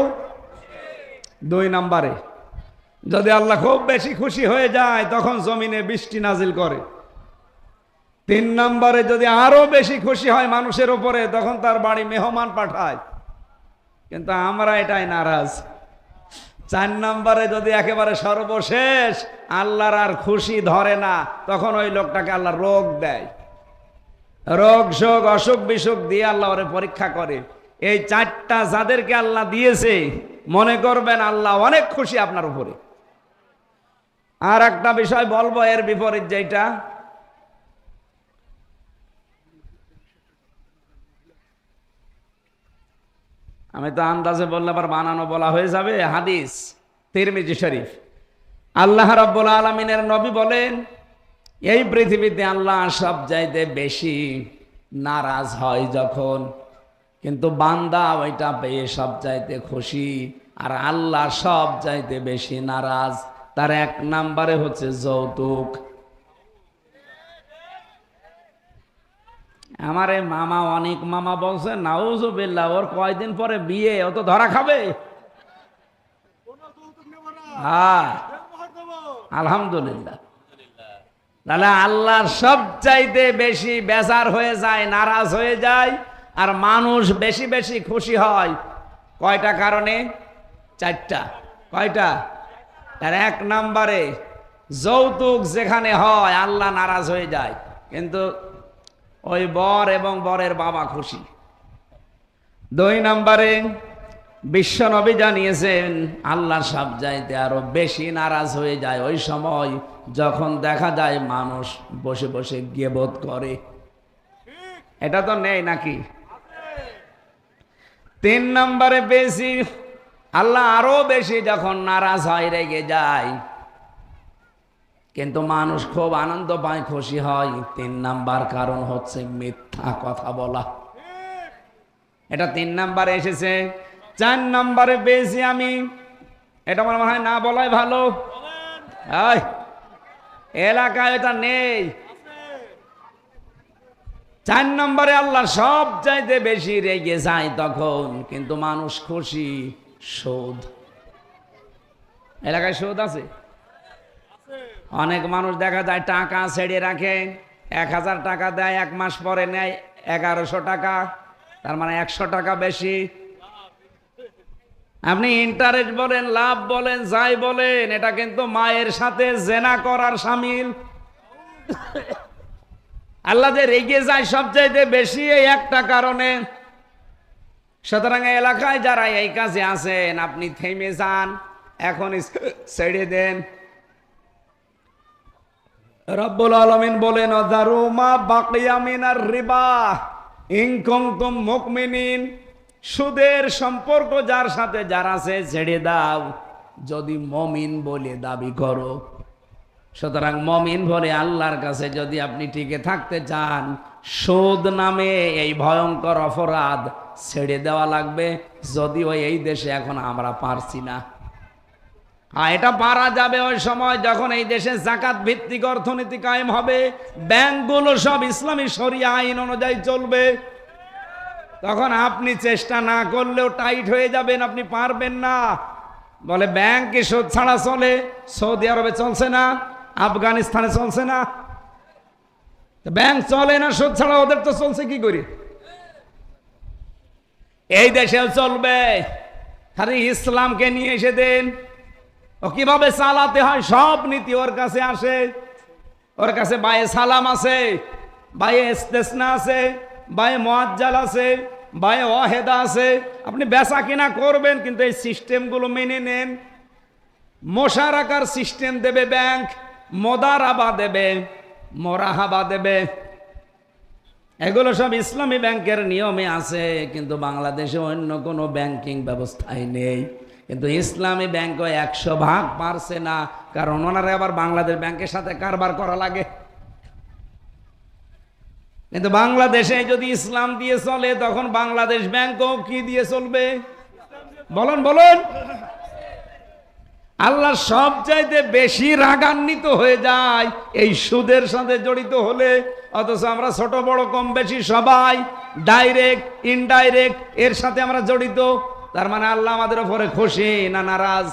2 নম্বরে। যদি আল্লাহ খুব বেশি খুশি হয়ে যায় তখন জমিনে বৃষ্টি নাজিল করে। 3 নম্বরে যদি আরো বেশি খুশি হয় মানুষের উপরে, তখন তার বাড়ি মেহমান পাঠায়। কিন্তু আমরা এটাই নারাজ। 4 নম্বরে যদি একেবারে সর্বশেষ আল্লাহর আর খুশি ধরে না, তখন ওই লোকটাকে আল্লাহ রোগ দেয়। রোগ শোক অসুখ বিসুখ দিয়ে আল্লাহ ওরে পরীক্ষা করে। এই 4টা যাদেরকে আল্লাহ দিয়েছে, মনে করবেন আল্লাহ অনেক খুশি আপনার উপরে। আর একটা বিষয় বলবো এর বিপরীত, যেটা আমি তো আন্দাজে বললে আবার বানানো বলা হয়ে যাবে। হাদিস তিরমিজি শরীফ, আল্লাহ রাব্বুল আলামিনের নবী বলেন, এই পৃথিবীতে আল্লাহ সব চাইতে বেশি নারাজ হয় যখন, কিন্তু বান্দা ওইটা পেয়ে সব চাইতে খুশি। আর আল্লাহ সব চাইতে বেশি নারাজ। তার 1 নম্বরে হচ্ছে যৌতুক। আমারে মামা, অনেক মামা বলছে নাউজুবিল্লাহ, ওর কয়দিন পরে বিয়ে, ও তো ধরা খাবে। হ্যাঁ, আলহামদুলিল্লাহ। তাহলে আল্লাহর সব চাইতে বেশি বেজার হয়ে যায়, নারাজ হয়ে যায়। আর মানুষ বেশি বেশি খুশি হয় কয়টা কারণে? 4টা। কয়টা? তার 1 নম্বরে যৌতুক যেখানে হয় আল্লাহ নারাজ হয়ে যায়, কিন্তু ওই বর এবং বরের বাবা খুশি। 2 নম্বরে বিশ্ব নবী জানিয়েছেন আল্লাহ সব চাইতে আরো বেশি নারাজ হয়ে যায় ওই সময় যখন দেখা যায় মানুষ বসে বসে গীবত করে। এটা তো নেই নাকি? 3 নম্বরে বেশি আল্লাহ আরো বেশি যখন নারাজ হয়, রেগে যায়, কিন্তু মানুষ খুব আনন্দ পায়, খুশি হয়। 3 নাম্বার কারণ হচ্ছে মিথ্যা কথা বলা। এটা 3 নাম্বারে এসেছে। 4 নাম্বারে পেয়েছি আমি, এটা আমার মনে হয় না বলাই ভালো। এলাকায় এটা নেই। 4 নম্বরে আল্লাহ সব চাইতে বেশি রেগে যায় তখন, কিন্তু মানুষ খুশি। সুদ। এলাকায় সুদ আছে? অনেক মানুষ দেখা যায় টাকা ছেড়ে রাখে, 1000 টাকা দেয়, 1 মাস পরে নেয় 1100 টাকা, তার মানে 100 টাকা বেশি। আপনি ইন্টারেস্ট বলেন, লাভ বলেন, যাই বলেন, এটা কিন্তু মায়ের সাথে জেনা করার শামিল। আল্লাহ যে রেগে যায় সবচাইতে বেশি এই একটা কারণে। সুতরাং এলাকায় যারা এই কাজে আছেন, আপনি থেমে যান, এখন ছেড়ে দেন। রব্বুল আলামিন বলেন, যারু মা বাকিয়া মিনার রিবা ইন কুনতুম মুমিনিন। সুদের সম্পর্ক যার সাথে যার আছে ছেড়ে দাও, যদি মমিন বলে দাবি করো। সুতরাং মমিন বলে আল্লাহর কাছে যদি আপনি টিকে থাকতে চান, সুদ নামে এই ভয়ঙ্কর অপরাধ ছেড়ে দেওয়া লাগবে। যদিও এই দেশে এখন আমরা পারছি না। এটা পারা যাবে ওই সময় যখন এই দেশে যাকাত ভিত্তিক অর্থনীতি কায়েম হবে, ব্যাংকগুলো সব ইসলামী শরিয়া আইন অনুযায়ী চলবে। তখন আপনি চেষ্টা না করলেও টাইট হয়ে যাবেন, আপনি পারবেন না। বলে ব্যাংকে সুদ ছাড়া চলে, সৌদি আরবে চলছে না, আফগানিস্তানে চলছে না। ব্যাংক চলে না সুদ ছাড়া, ওদের তো চলছে কি করে? এই দেশেও চলবে। খালি ইসলামকে নিয়ে এসে দেন, ও কিভাবে চালাতে হয় সব নীতি ওর কাছে আসে। ওর কাছে বায়ে সালাম আছে, বায়ে ইস্তেসনা আছে, বায়ে মুআজ্জাল আছে, বায়ে ওয়াহেদা আছে। আপনি বেচা কিনা করবেন, কিন্তু এই সিস্টেমগুলো মেনে নেন। মোশারাকার সিস্টেম দেবে ব্যাংক, মোদারাবা দেবে, মোরাহাবা দেবে। এগুলো সব ইসলামী ব্যাংকের নিয়মে আছে, কিন্তু বাংলাদেশে অন্য কোনো ব্যাংকিং ব্যবস্থাই নেই। কিন্তু ইসলামী ব্যাংকও 100% পারছে না, কারণ ওনারা আবার বাংলাদেশ ব্যাংকের সাথে কারবার করা লাগে। কিন্তু বাংলাদেশে যদি ইসলাম দিয়ে চলে, তখন বাংলাদেশ ব্যাংকও কি দিয়ে চলবে? বলুন বলুন। আল্লাহ সবচাইতে বেশি রাগান্বিত হয়ে যায় এই সুদের সাথে জড়িত হলে। অথচ আমরা ছোট বড় কম বেশি সবাই ডাইরেক্ট ইনডাইরেক্ট এর সাথে আমরা জড়িত। তার মানে আল্লাহ আমাদের উপরে খুশি না নারাজ?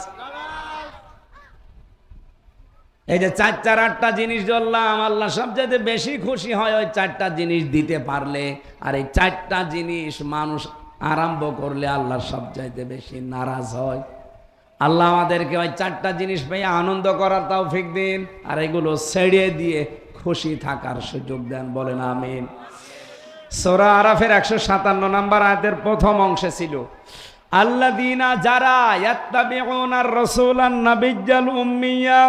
এই যে 4-8টা জিনিস বললাম, আল্লাহ সবচাইতে বেশি খুশি হয় ওই 4টা জিনিস দিতে পারলে। আর এই 4টা জিনিস মানুষ আরম্ভ করলে আল্লাহ সবচাইতে বেশি নারাজ হয়। আল্লাহ আমাদেরকে ওই 4টা জিনিস পেয়ে আনন্দ করার তৌফিক দিন, আর এগুলো ছেড়ে দিয়ে খুশি থাকার সুযোগ দেন। বলেন আমিন। সূরা আরাফের 157 নম্বর আয়াতের প্রথম অংশে ছিল আল্লাযীনা যারা ইয়াত্তাবিউনার রাসূলান নাবিয়্যাল উম্মিয়া,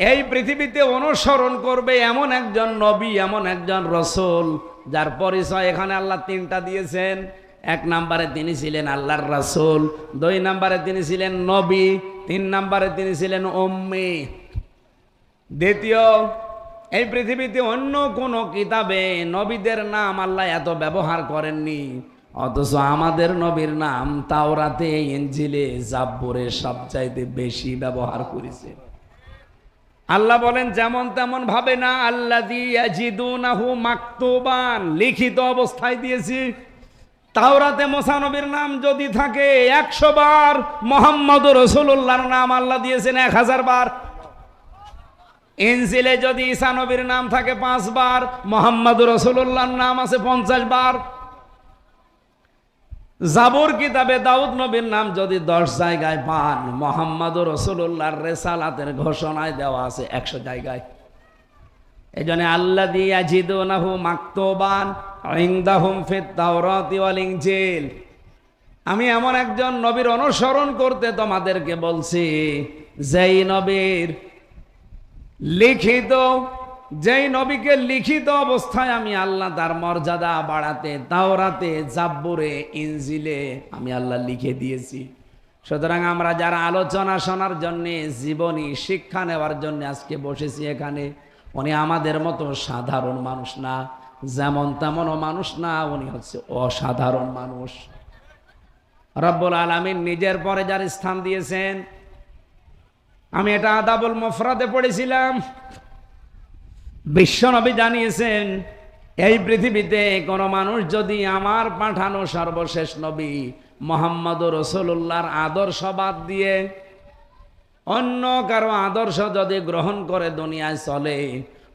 এই পৃথিবীতে অনুসরণ করবে এমন একজন নবী, এমন একজন রাসূল যার পরিচয় এখানে আল্লাহ 3টা দিয়েছেন। 1 নম্বরে তিনি ছিলেন আল্লাহর রাসূল, 2 নম্বরে তিনি ছিলেন নবী, 3 নম্বরে তিনি ছিলেন উম্মি। দ্বিতীয়, এই পৃথিবীতে অন্য কোন কিতাবে নবীদের নাম আল্লাহ এত ব্যবহার করেননি, অথচ আমাদের নবীর নাম তাওরাতে, ইনজিলে, জাব্বুরে সবচাইতে বেশি ব্যবহার করেছে। আল্লাহ বলেন যেমন তেমন ভাবে না, আল্লাযী ইয়াজিদুনাহু মাকতুবান, লিখিত অবস্থায় দিয়েছি। তাওরাতে মুসা নবীর নাম যদি থাকে 100 বার, মুহাম্মদুর রাসূলুল্লাহর নাম আল্লাহ দিয়েছেন 1000 বার। ইনজিলে যদি ঈসা নবীর নাম থাকে 5 বার, মুহাম্মদুর রাসূলুল্লাহর নাম আছে 50 বার। জাবুর কিতাবে দাউদ নবীর নাম যদি 10 জায়গায় পান, মুহাম্মদুর রাসূলুল্লাহর রিসালাতের ঘোষণায় দেওয়া আছে 100 জায়গায়। এজন্য আল্লাযী ইয়াজিদুনাহু মাকতুবান ইনদাহুম ফিত তাওরাতি ওয়াল ইনজিল, আমি এমন একজন নবীর অনুসরণ করতে তোমাদেরকে বলছি যেই নবীর লিখিত, যেই নবীকে লিখিত অবস্থায় আমি আল্লাহ তার মর্যাদা বাড়াতে তাওরাতে, জাব্বুরে, ইনজিলে আমি আল্লাহ লিখে দিয়েছি। সুতরাং আমরা যারা আলোচনা শোনার জন্য, জীবনী শিক্ষা নেওয়ার জন্য আজকে বসেছি এখানে, উনি আমাদের মতো সাধারণ মানুষ না, যেমন তেমনও মানুষ না, উনি হচ্ছে অসাধারণ মানুষ। রব্বুল আলামিন নিজের পরে যার স্থান দিয়েছেন, আমি এটা আদাবুল মুফরাদে পড়েছিলাম, বিশ্বনবী জানিয়েছেন এই পৃথিবীতে কোনো মানুষ যদি আমার পাঠানো সর্বশেষ নবী মুহাম্মদুর রাসূলুল্লাহর আদর্শ বাদ দিয়ে অন্য কারো আদর্শ যদি গ্রহণ করে দুনিয়ায় চলে,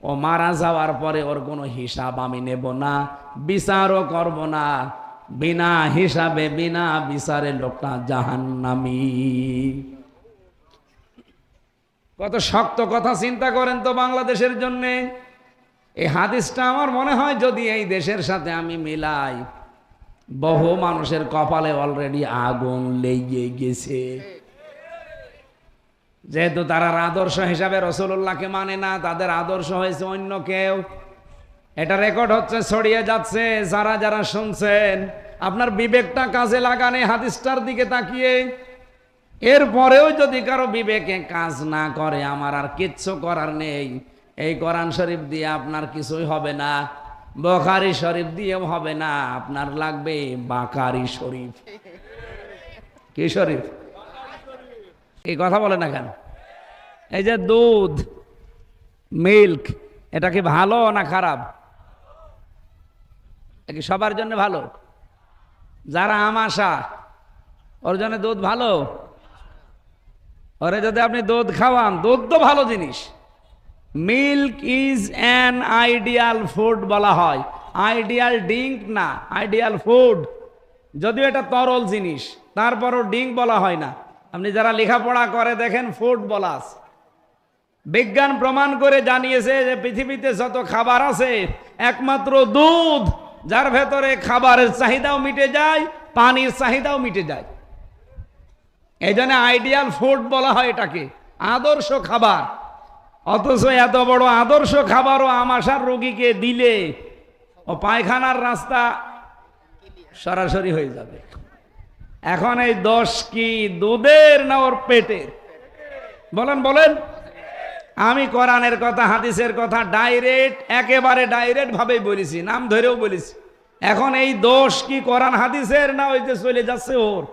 ও মারা যাওয়ার পরে ওর কোনো হিসাব আমি নেব না, বিচারও করব না, বিনা হিসাবে বিনা বিচারে লোকটা জাহান্নামী। কত শক্ত কথা চিন্তা করেন তো বাংলাদেশের জন্যে। এই হাদিসটা আমার মনে হয় যদি এই দেশের সাথে আমি মিলাই, বহু মানুষের কপালে অলরেডি আগুন লেগে গেছে, যেহেতু তারা আদর্শ হিসাবে রাসূলুল্লাহকে মানে না, তাদের আদর্শ হয়েছে অন্য কেউ। এটা রেকর্ড হচ্ছে, ছড়িয়ে যাচ্ছে। যারা যারা শুনছেন, আপনার বিবেকটা কাজে লাগান এই হাদিসটার দিকে তাকিয়ে। এরপরেও যদি কারো বিবেকে কাজ না করে, আমার আর কিচ্ছু করার নেই। এই কোরআন শরীফ দিয়ে আপনার কিছুই হবে না, বুখারী শরীফ দিয়েও হবে না, আপনার লাগবে বাকারি শরীফ। কি শরীফ? এই কথা বলে না কেন? এই যে দুধ, মিল্ক, এটা কি ভালো না খারাপ? কি সবার জন্য ভালো? যারা আমাশা, ওর জন্য দুধ ভালো। ওরে যদি আপনি দুধ খাওয়ান, দুধ তো ভালো জিনিস। Milk is an ideal food বলা হয়, আইডিয়াল ড্রিঙ্ক না, আইডিয়াল ফুড। যদিও এটা তরল জিনিস, তারপরও ড্রিঙ্ক বলা হয় না। আপনি যারা লেখাপড়া করে দেখেন, ফুড বলা আছে। বিজ্ঞান প্রমাণ করে জানিয়েছে যে পৃথিবীতে যত খাবার আছে, একমাত্র দুধ, যার ভেতরে খাবারের চাহিদাও মিটে যায়, পানির চাহিদাও মিটে যায়। এই জন্য আইডিয়াল ফুড বলা হয় এটাকে, আদর্শ খাবার। অথচ এত বড় আদর্শ খাবারও আমাশার রোগীকে দিলে ও পায়খানার রাস্তা সরাসরি হয়ে যাবে। এখন এই দোষ কি দুধের না ওর পেটের? বলেন বলেন। আমি কোরআনের কথা, হাদিসের কথা ডাইরেক্ট, একেবারে ডাইরেক্ট ভাবে বলেছি, নাম ধরেও বলেছি। এখন এই দোষ কি কোরআন হাদিসের না ওই যে চলে যাচ্ছে ওর?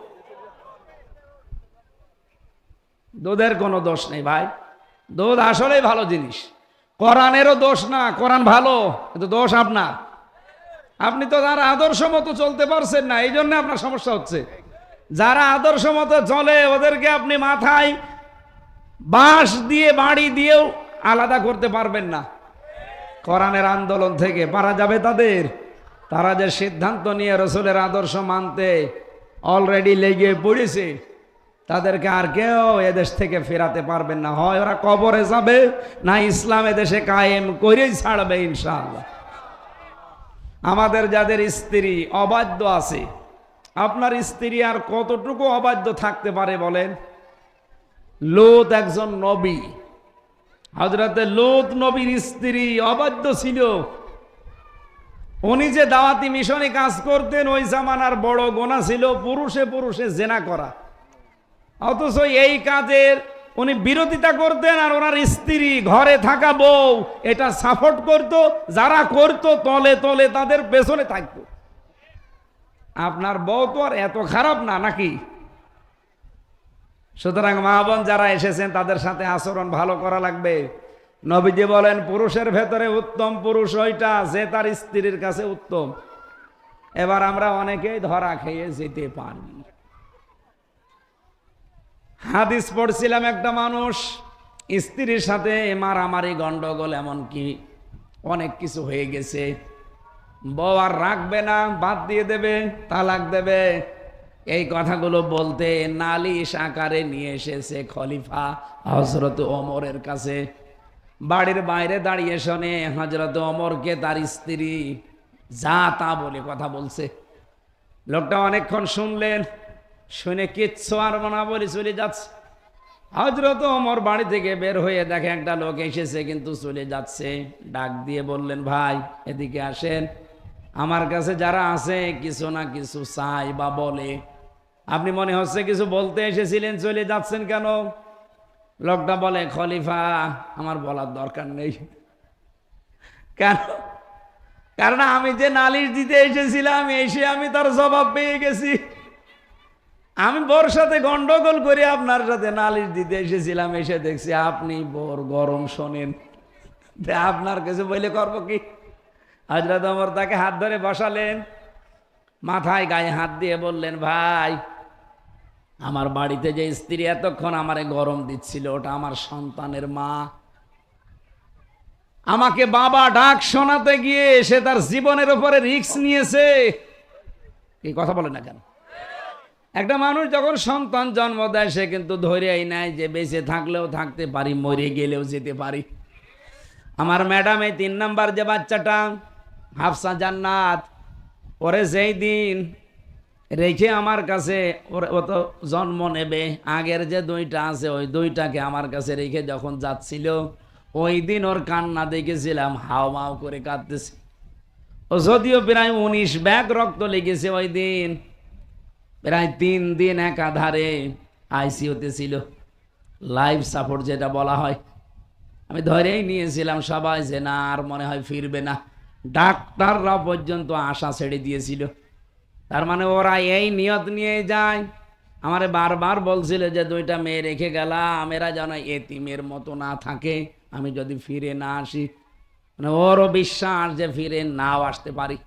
দুধের কোনো দোষ নেই ভাই, দুধ আসলেই ভালো জিনিস। কোরআনেরও দোষ না, কোরআন ভালো, কিন্তু দোষ আপনার। আপনি তো তার আদর্শ মতো চলতে পারছেন না, এই জন্য আপনার সমস্যা হচ্ছে। যারা আদর্শ মতো চলে ওদেরকে আপনি মাথায় বাঁশ দিয়ে বাড়ি দিয়েও আলাদা করতে পারবেন না। কোরআনের আন্দোলন থেকে পারা যাবে তাদের? তারা যে সিদ্ধান্ত নিয়ে রসুলের আদর্শ মানতে অলরেডি লেগে পড়েছে, তাদেরকে আর কেউ এদেশ থেকে ফেরাতে পারবেন না। হয় ওরা কবরে যাবে, না ইসলাম এদেশে কায়েম করেই ছাড়বে ইনশাআল্লাহ। আমাদের যাদের স্ত্রী অবাধ্য আছে, আপনার স্ত্রী আর কতটুকু অবাধ্য থাকতে পারে বলেন? লূত একজন নবী, হযরতে লূত নবীর স্ত্রী অবাধ্য ছিল। উনি যে দাওয়াতি মিশনে কাজ করতেন, ওই জামানার বড় গুনাহ ছিল পুরুষে পুরুষে জেনা করা। অথচ এই কাজের উনি বিরোধিতা করতেন, আর ওনার স্ত্রী ঘরে থাকা বউ এটা সাপোর্ট করত। যারা করত তলে তলে তাদের পেছনে থাকতো। আপনার বউ তো আর এত খারাপ না নাকি? সুতরাং মা বোন যারা এসেছেন তাদের সাথে আচরণ ভালো করা লাগবে। নবীজি বলেন পুরুষের ভেতরে উত্তম পুরুষ ওইটা যে তার স্ত্রীর কাছে উত্তম। এবার আমরা অনেকেই ধরা খেয়ে যেতে পারি। হাদিস পড়ছিলাম, একটা মানুষ স্ত্রীর সাথে মারামারি গন্ডগোল এমনকি অনেক কিছু হয়ে গেছে, বউ আর রাখবে না, বাদ দিয়ে দেবে, তালাক দেবে। এই কথাগুলো বলতে নালিশ আকারে নিয়ে এসেছে খলিফা হযরত ওমরের কাছে। বাড়ির বাইরে দাঁড়িয়ে শোনে হযরত ওমরকে তার স্ত্রী যা তা বলে কথা বলছে। লোকটা অনেকক্ষণ শুনলেন, শুনে কিচ্ছু আর না বলে চলে যাচ্ছে। হযরত ওমর বাড়ি থেকে বের হয়ে দেখে একটা লোক এসেছে কিন্তু চলে যাচ্ছে। ডাক দিয়ে বললেন, ভাই এদিকে আসেন, আমার কাছে যারা আছে কিছু না কিছু চাই বা বলে। আপনি মনে হচ্ছে কিছু বলতে এসেছিলেন, চলে যাচ্ছেন কেন? লোকটা বলে, খলিফা আমার বলার দরকার নেই। কেন? কারণ আমি যে নালিশ দিতে এসেছিলাম, এসে আমি তার জবাব পেয়ে গেছি। আমি বোর সাথে গন্ডগোল করে আপনার সাথে নালিশ দিতে এসেছিলাম, এসে দেখছি আপনি বোর গরম শোনেন, আপনার কিছু বলে করবো কি? হযরত ওমর তাকে হাত ধরে বসালেন, মাথায় গায়ে হাত দিয়ে বললেন, ভাই আমার বাড়িতে যে স্ত্রী এতক্ষণ আমারে গরম দিচ্ছিল, ওটা আমার সন্তানের মা। আমাকে বাবা ডাক শোনাতে গিয়ে সে তার জীবনের উপরে রিস্ক নিয়েছে। এই কথা বলে না কেন? একটা মানুষ যখন সন্তান জন্ম দেয় সে কিন্তু ধরেই নেয় যে বেঁচে থাকলেও থাকতে পারি, মরে গেলেও যেতে পারি। আমার ম্যাডাম এই 3 নাম্বার যে বাচ্চাটা হাফসা জান্নাত, ওরে যেই দিন রেখে আমার কাছে, ও তো জন্ম নেবে, আগের যে 2টা আছে ওই 2টাকে আমার কাছে রেখে যখন যাচ্ছিল, ওই দিন ওর কান্না দেখেছিলাম, হাও মাও করে কাঁদতেছে। ও যদিও প্রায় 19 ব্যাগ রক্ত লেগেছে, ওই দিন প্রায় 3 দিন একাধারে আইসিইউতে ছিল, লাইফ সাপোর্ট যেটা বলা হয়। আমি ধরেই নিয়েছিলাম সবাই যে না আর মনে হয় ফিরবে না। ডাক্তাররা পর্যন্ত আশা ছেড়ে দিয়েছিল। তার মানে ওরা এই নিয়ত নিয়ে যায়। আমারে বারবার বলছিল যে 2টা মেয়ে রেখে গেলাম, এরা যেন এতিমের মতো না থাকে, আমি যদি ফিরে না আসি। মানে ওরও বিশ্বাস যে ফিরে নাও আসতে পারি।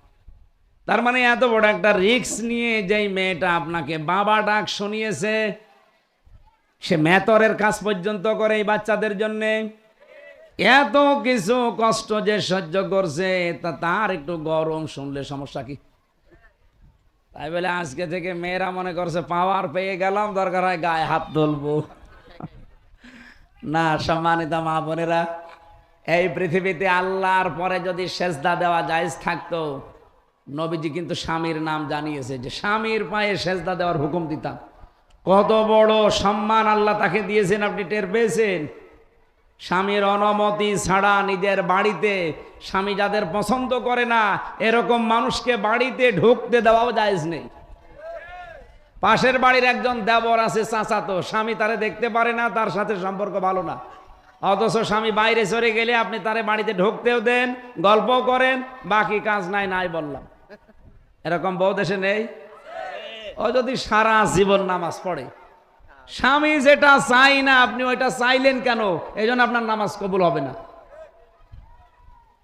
তার মানে এত বড় একটা রিস্ক নিয়ে যেই মেয়েটা আপনাকে বাবা ডাক শুনিয়েছে, সে মেতরের কাজ পর্যন্ত করে এই বাচ্চাদের জন্যে। এত কিছু কষ্ট যে সহ্য করছে, তার একটু গরম শুনলে সমস্যা কি? তাই বলে আজকে থেকে মেয়েরা মনে করছে পাওয়ার পেয়ে গেলাম, দরকার হয় গায়ে হাত তুলবো না। সম্মানিত মা বোনেরা, এই পৃথিবীতে আল্লাহর পরে যদি সেজদা দেওয়া জায়েজ থাকতো, নবীজি কিন্তু স্বামীর নাম জানিয়েছে যে স্বামীর পায়ে সেজদা দেওয়ার হুকুম দিতাম। কত বড় সম্মান আল্লাহ তাকে দিয়েছেন, আপনি টের পেয়েছেন? স্বামীর অনুমতি ছাড়া নিজের বাড়িতে, স্বামী যাদের পছন্দ করে না এরকম মানুষকে বাড়িতে ঢুকতে দেওয়াও জায়েজ নেই। পাশের বাড়ির একজন দেবর আছে, চাচাতো, স্বামী তারে দেখতে পারে না, তার সাথে সম্পর্ক ভালো না, অথচ স্বামী বাইরে চলে গেলে আপনি তারে বাড়িতে ঢুকতেও দেন, গল্প করেন, বাকি কাজ নাই নাই বললাম। এরকম বহু দেশে নেই? ও যদি সারা জীবন নামাজ পড়ে, স্বামী যেটা চাই না আপনি ওইটা চাইলেন কেন? এই জন্য আপনার নামাজ কবুল হবে না।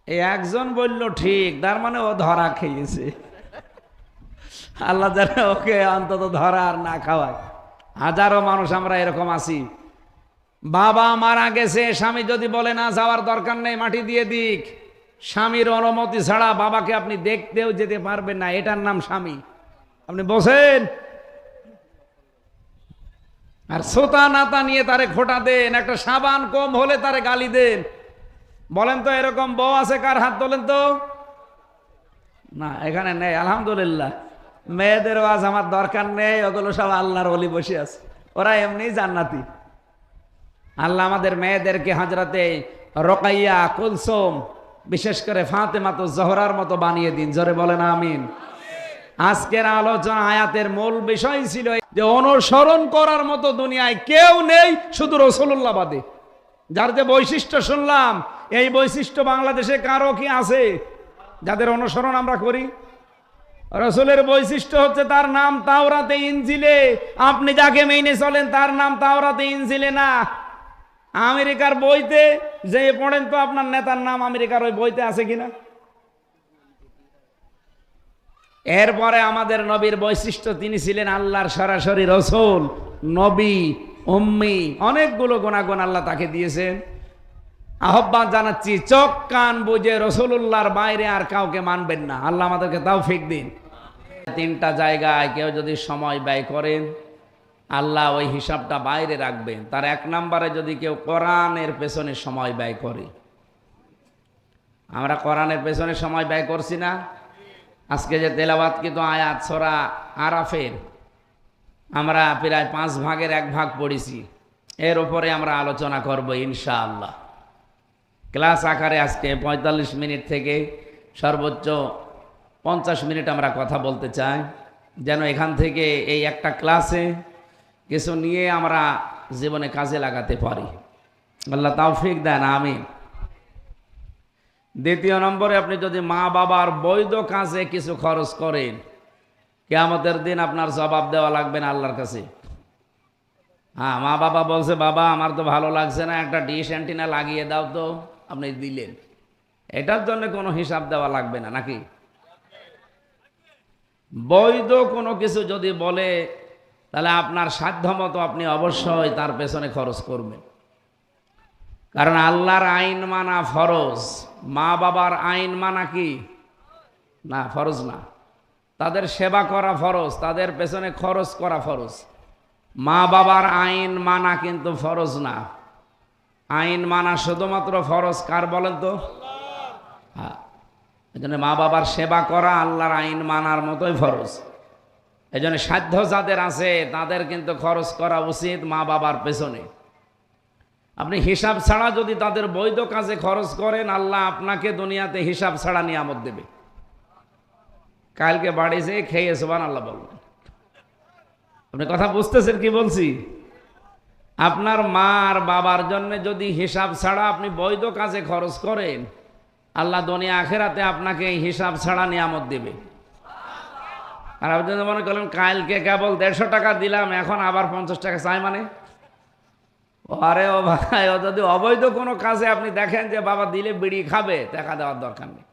এই একজন বলল ঠিক, তার মানে ও ধরা খেয়েছে। আল্লাহ যেন ওকে অন্তত ধরা আর না খাওয়ায়। হাজারো মানুষ আমরা এরকম আছি, বাবা মারা গেছে, স্বামী যদি বলে না যাওয়ার দরকার নেই মাটি দিয়ে দিক, স্বামীর অনুমতি ছাড়া বাবাকে আপনি দেখতেও যেতে পারবেন না। এটার নাম স্বামী। আপনি বসেন আর সোতা নাতা নিয়ে তারে খোটা দেন, একটা সাবান কম হলে তারে গালি দেন। বলেন তো এরকম বউ আছে কার? হাত তোলেন তো। না, এখানে নেই আলহামদুলিল্লাহ। মেয়েদের ওয়াজ আমার দরকার নেই, ওগুলো সব আল্লাহর ওলি বসে আছে, ওরা এমনি জান্নাতি। আল্লাহ আমাদের মেয়েদেরকে হযরতে রোকাইয়া, কুলসুম, বিশেষ করে ফাতেমাতুজ জোহরার মতো বানিয়ে দিন। জোরে বলেন আমিন। আজকের আলোচনা আয়াতের মূল বিষয় ছিল যে অনুসরণ করার মতো দুনিয়ায় কেউ নেই, শুধু রাসূলুল্লাহ বাদে। যার যে বৈশিষ্ট্য শুনলাম, এই বৈশিষ্ট্য বাংলাদেশে কারো কি আছে যাদের অনুসরণ আমরা করি? রাসূলের বৈশিষ্ট্য হচ্ছে তার নাম তাওরাতে ইনজিলে। আপনি যাকে মেনে চলেন তার নাম তাওরাতে ইনজিলে না, আমেরিকার বইতে যে পড়েন তো আপনার নেতার নাম আমেরিকার ওই বইতে আছে কিনা? এরপরে আমাদের নবীর বৈশিষ্ট্য, তিনি ছিলেন আল্লাহর সরাসরি রাসূল, নবী, উম্মি, অনেকগুলো গুণাগুণ আল্লাহ তাকে দিয়েছেন। আহ্বান জানাচ্ছি, চোখ কান বুঝে রাসূলুল্লাহর বাইরে আর কাউকে মানবেন না। আল্লাহ আমাদেরকে তৌফিক দিন। তিনটা জায়গায় কেউ যদি সময় ব্যয় করেন, আল্লাহ ওই হিসাবটা বাইরে রাখবেন। তার এক নম্বরে যদি কেউ কোরআনের পেছনে সময় ব্যয় করে। আমরা কোরআনের পেছনে সময় ব্যয় করছি না? আজকে যে তেলাওয়াতকৃত আয়াত সূরা আরাফের আমরা প্রায় 5 ভাগের 1 ভাগ পড়েছি, এর উপরে আমরা আলোচনা করব ইনশাআল্লাহ। ক্লাস আকারে আজকে 45 মিনিট থেকে সর্বোচ্চ 50 মিনিট আমরা কথা বলতে চাই, যেন এখান থেকে এই একটা ক্লাসে কিছু নিয়ে আমরা জীবনে কাজে লাগাতে পারি। আল্লাহ তৌফিক দেন, আমিন। দ্বিতীয় নম্বরে, আপনি যদি মা বাবার বৈধ কাজে কিছু খরচ করেন, কিয়ামতের দিন আপনার জবাব দেওয়া লাগবে না আল্লাহর কাছে। হ্যাঁ, মা বাবা বলছে বাবা আমার তো ভালো লাগছে না, একটা ডিশ অ্যান্টিনা লাগিয়ে দাও, তো আপনি দিলেন, এটার জন্য কোনো হিসাব দেওয়া লাগবে না নাকি? বৈধ কোনো কিছু যদি বলে, তাহলে আপনার সাধ্য মতো আপনি অবশ্যই তার পেছনে খরচ করবেন। কারণ আল্লাহর আইন মানা ফরজ, মা বাবার আইন মানা কি না? ফরজ না। তাদের সেবা করা ফরজ, তাদের পেছনে খরচ করা ফরজ। মা বাবার আইন মানা কিন্তু ফরজ না। আইন মানা শুধুমাত্র ফরজ কার বলেন তো? হ্যাঁ, এই জন্য মা বাবার সেবা করা আল্লাহর আইন মানার মতোই ফরজ। এই জন্য সাধ্য যাদের আছে তাদের কিন্তু খরচ করা উচিত মা বাবার পেছনে। আপনি হিসাব ছাড়া যদি তাদের বৈধ কাজে খরচ করেন, আল্লাহ আপনাকে দুনিয়াতে হিসাব ছাড়া নিয়ামত দেবে। কালকে বাড়ি যেয়ে খেয়ে সুবহানাল্লাহ বলবেন। আপনি কথা বুঝতেছেন কি বলছি? আপনার মা আর বাবার জন্য যদি হিসাব ছাড়া আপনি বৈধ কাজে খরচ করেন, আল্লাহ দুনিয়া আখিরাতে আপনাকে হিসাব ছাড়া নিয়ামত দেবে। আর আপনি যদি মনে করেন কালকে কেবল 150 টাকা দিলাম, এখন আবার 50 টাকা চাই, মানে আরে ও ভাই, ও যদি অবৈধ কোনো কাজে আপনি দেখেন যে বাবা দিলে বিড়ি খাবে, টাকা দেওয়ার দরকার নেই।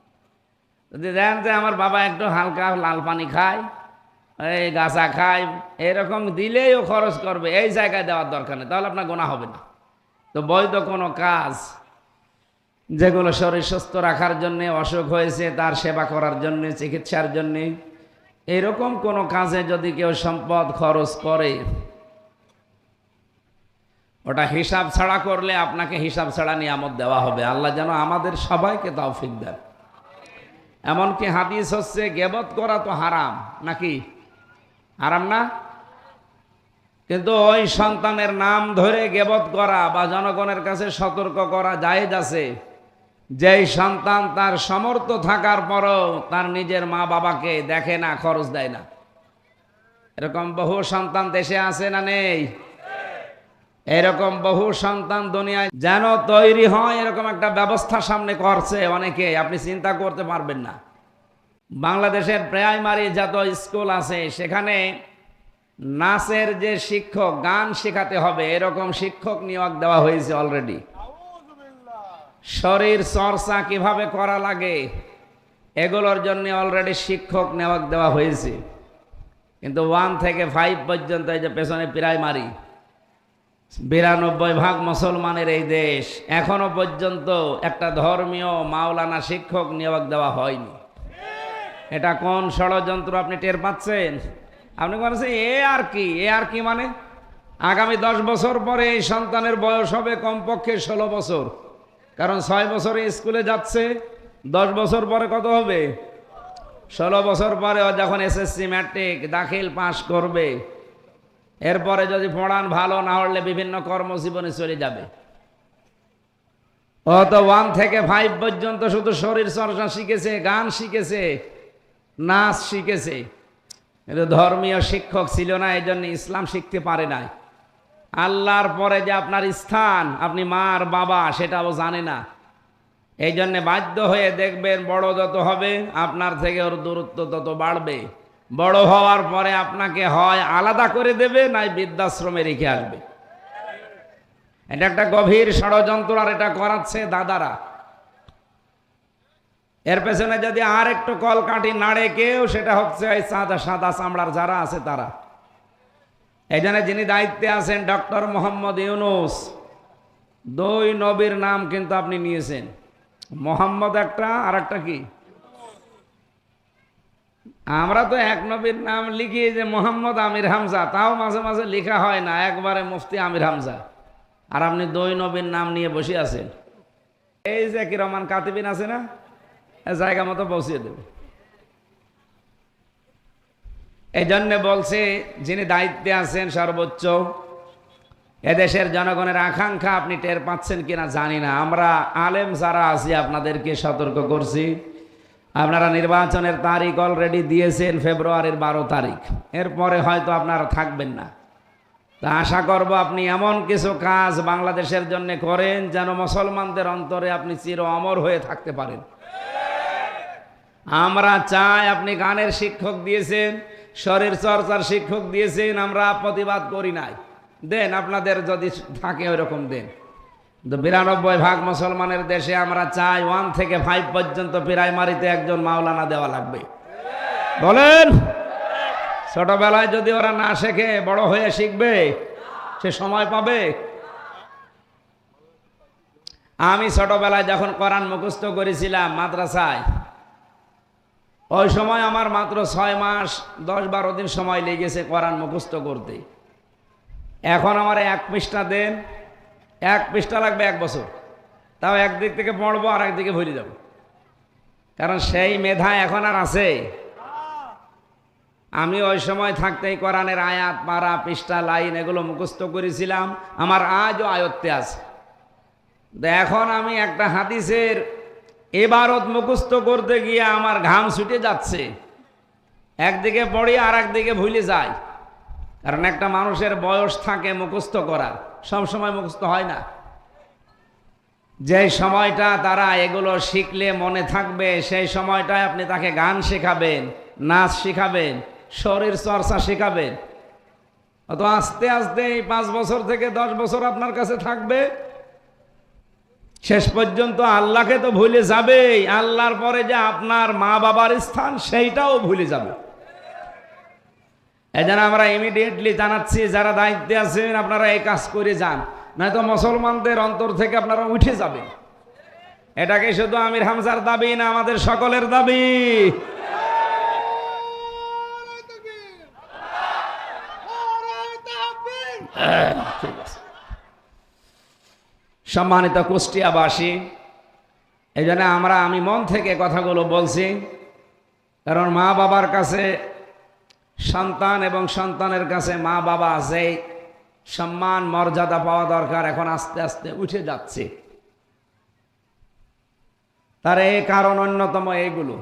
যদি দেখেন যে আমার বাবা একটু হালকা লাল পানি খায়, এই গাছা খায়, এরকম দিলেই ও খরচ করবে, এই জায়গায় দেওয়ার দরকার নেই, তাহলে আপনার গোনা হবে না। তো বৈধ কোনো কাজ যেগুলো শরীর সুস্থ রাখার জন্যে, অসুখ হয়েছে তার সেবা করার জন্যে, চিকিৎসার জন্যে, এরকম কোনো কাজে যদি কেউ সম্পদ খরচ করে, ওটা হিসাব ছাড়া করলে আপনাকে হিসাব ছাড়া নিয়ামত দেওয়া হবে। আল্লাহ যেন আমাদের সবাইকে তৌফিক দেন। এমনকি হাদিস হচ্ছে গীবত করা তো হারাম, নাকি হারাম না? কিন্তু ওই সন্তানের নাম ধরে গীবত করা বা জনগণের কাছে সতর্ক করা জায়েজ আছে, যেই সন্তান তার সামর্থ্য থাকার পরও তার নিজের মা বাবাকে দেখে না, খরচ দেয় না। এরকম বহু সন্তান দেশে আছে না নেই? এরকম বহু সন্তান দুনিয়ায় যেন তৈরি হয়, এরকম একটা ব্যবস্থা সামনে করছে অনেকে, আপনি চিন্তা করতে পারবেন না। বাংলাদেশের প্রাইমারি যত স্কুল আছে সেখানে নাচের যে শিক্ষক, গান শেখাতে হবে এরকম শিক্ষক নিয়োগ দেওয়া হয়েছে অলরেডি। শরীর চর্চা কিভাবে করা লাগে এগুলোর জন্য অলরেডি শিক্ষক নিয়োগ দেওয়া হয়েছে। কিন্তু 1 থেকে 5 পর্যন্ত, এই যে পেছনে প্রাইমারি, 92% মুসলমানের এই দেশ, এখনো পর্যন্ত একটা ধর্মীয় মাওলানা শিক্ষক নিয়োগ দেওয়া হয়নি। এটা কোন ষড়যন্ত্র আপনি টের পাচ্ছেন? আপনি বলছেন এ আর কি মানে আগামী 10 বছর পরে এই সন্তানের বয়স হবে কমপক্ষে 16 বছর, কারণ 6 বছরে স্কুলে যাচ্ছে। 10 বছর পরে কত হবে? 16 বছর পরে যখন এসএসসি ম্যাট্রিক দাখিল পাশ করবে, এরপরে যদি পড়ান ভালো না হলে বিভিন্ন কর্মজীবনে চলে যাবে। ও তো 1 থেকে 5 পর্যন্ত শুধু শরীর চর্চা শিখেছে, গান শিখেছে, নাচ শিখেছে, কিন্তু ধর্মীয় শিক্ষক ছিল না, এই জন্য ইসলাম শিখতে পারে নাই। আল্লাহর পরে যে আপনার স্থান, আপনি মার বাবা, সেটাও জানে না। এই জন্য বাধ্য হয়ে দেখবেন বড় যত হবে আপনার থেকে ওর দূরত্ব তত বাড়বে। বড় হওয়ার পরে আপনাকে হয় আলাদা করে দেবে, নাই বৃদ্ধাশ্রমে রেখে আসবে। এটা একটা গভীর ষড়যন্ত্র, আর এটা করাচ্ছে দাদারা। এর পেছনে যদি আর একটু কলকাঠি নাড়ে কেউ, সেটা হচ্ছে এই সাদা চামড়ার যারা আছে তারা। এই জন্য যিনি দায়িত্বে আছেন ডক্টর মোহাম্মদ ইউনূস, 2 নবীর নাম কিন্তু আপনি নিয়েছেন। মোহাম্মদ একটা, আর একটা কি? আমরা তো এক নবীর নাম লিখি যে মোহাম্মদ আমির হামজা, তাও মাঝে মাঝে লেখা হয় না, একবারে মুফতি আমির হামজা। আর আপনি 2 নবীর নাম নিয়ে বসে আছেন। এই যে কি রহমান কাতিবিন আছে না, জায়গা মতো পৌঁছিয়ে দেবে। এই জন্যে বলছে যিনি দায়িত্বে আছেন সর্বোচ্চ, এদেশের জনগণের আকাঙ্ক্ষা আপনি টের পাচ্ছেন কিনা জানি না। আমরা আলেম যারা আছি আপনাদেরকে সতর্ক করছি, আপনারা নির্বাচনের তারিখ অলরেডি দিয়েছেন ফেব্রুয়ারির 12 তারিখ, এরপরে হয়তো আপনারা থাকবেন না। তা আশা করব আপনি এমন কিছু কাজ বাংলাদেশের জন্য করেন যেন মুসলমানদের অন্তরে আপনি চির অমর হয়ে থাকতে পারেন। আমরা চাই, আপনি গানের শিক্ষক দিয়েছেন, শরীর চর্চার শিক্ষক দিয়েছেন, আমরা প্রতিবাদ করি নাই, দেন আপনাদের যদি থাকে ওইরকম দেন। 92% মুসলমানের দেশে আমরা চাই 1 থেকে 5 পর্যন্ত প্রাইমারিতে একজন মাওলানা দেওয়া লাগবে। বলেন, ছোটবেলায় যদি ওরা না শেখে বড় হয়ে শিখবে? সে সময় পাবে? আমি ছোটবেলায় যখন কোরআন মুখস্থ করেছিলাম মাদ্রাসায়, ওই সময় আমার মাত্র 6 মাস 10-12 দিন সময় লেগেছে কোরআন মুখস্থ করতে। এখন আমার 1 পৃষ্ঠা দেন, 1 পৃষ্ঠা লাগবে 1 বছর। তাও একদিক থেকে পড়বো আর একদিকে ভুলে যাব, কারণ সেই মেধা এখন আর আছে? আমি ওই সময় থাকতেই কোরআনের আয়াত, পারা, পৃষ্ঠা, লাইন এগুলো মুখস্থ করেছিলাম, আমার আজও আয়ত্তে আছে। এখন আমি একটা হাদিসের ইবারত মুখস্থ করতে গিয়ে আমার ঘাম ছুটে যাচ্ছে, একদিকে পড়ি আর একদিকে ভুলে যাই। কারণ একটা মানুষের বয়স থাকে মুখস্থ করার, সব সময় মুখস্থ হয় না। যে সময়টা তারা এগুলো শিখলে মনে থাকবে, সেই সময়টায় আপনি তাকে গান শেখাবেন, নাচ শেখাবেন, শরীর চর্চা শেখাবেন। অত আস্তে আস্তে এই 5 বছর থেকে 10 বছর আপনার কাছে থাকবে, শেষ পর্যন্ত আল্লাহকে তো ভুলে যাবেই, আল্লাহর পরে যে আপনার মা বাবার স্থান সেইটাও ভুলে যাবে। এজন্য আমরা ইমিডিয়েটলি জানাচ্ছি, যারা দায়িত্বে আছেন আপনারা এই কাজ করে যান, নয়তো মুসলমানদের অন্তর থেকে আপনারা উঠে যাবেন। এটাকে শুধু আমির হামজার দাবি না, আমাদের সকলের দাবি। ঠিক আছে। সম্মানিত কুষ্টিয়াবাসী, এই জন্য আমি মন থেকে কথাগুলো বলছি, কারণ মা বাবার কাছে সন্তান এবং সন্তানের কাছে মা বাবা যে সম্মান মর্যাদা পাওয়া দরকার এখন আস্তে আস্তে উঠে যাচ্ছে। তার এই কারণ অন্যতম এইগুলো।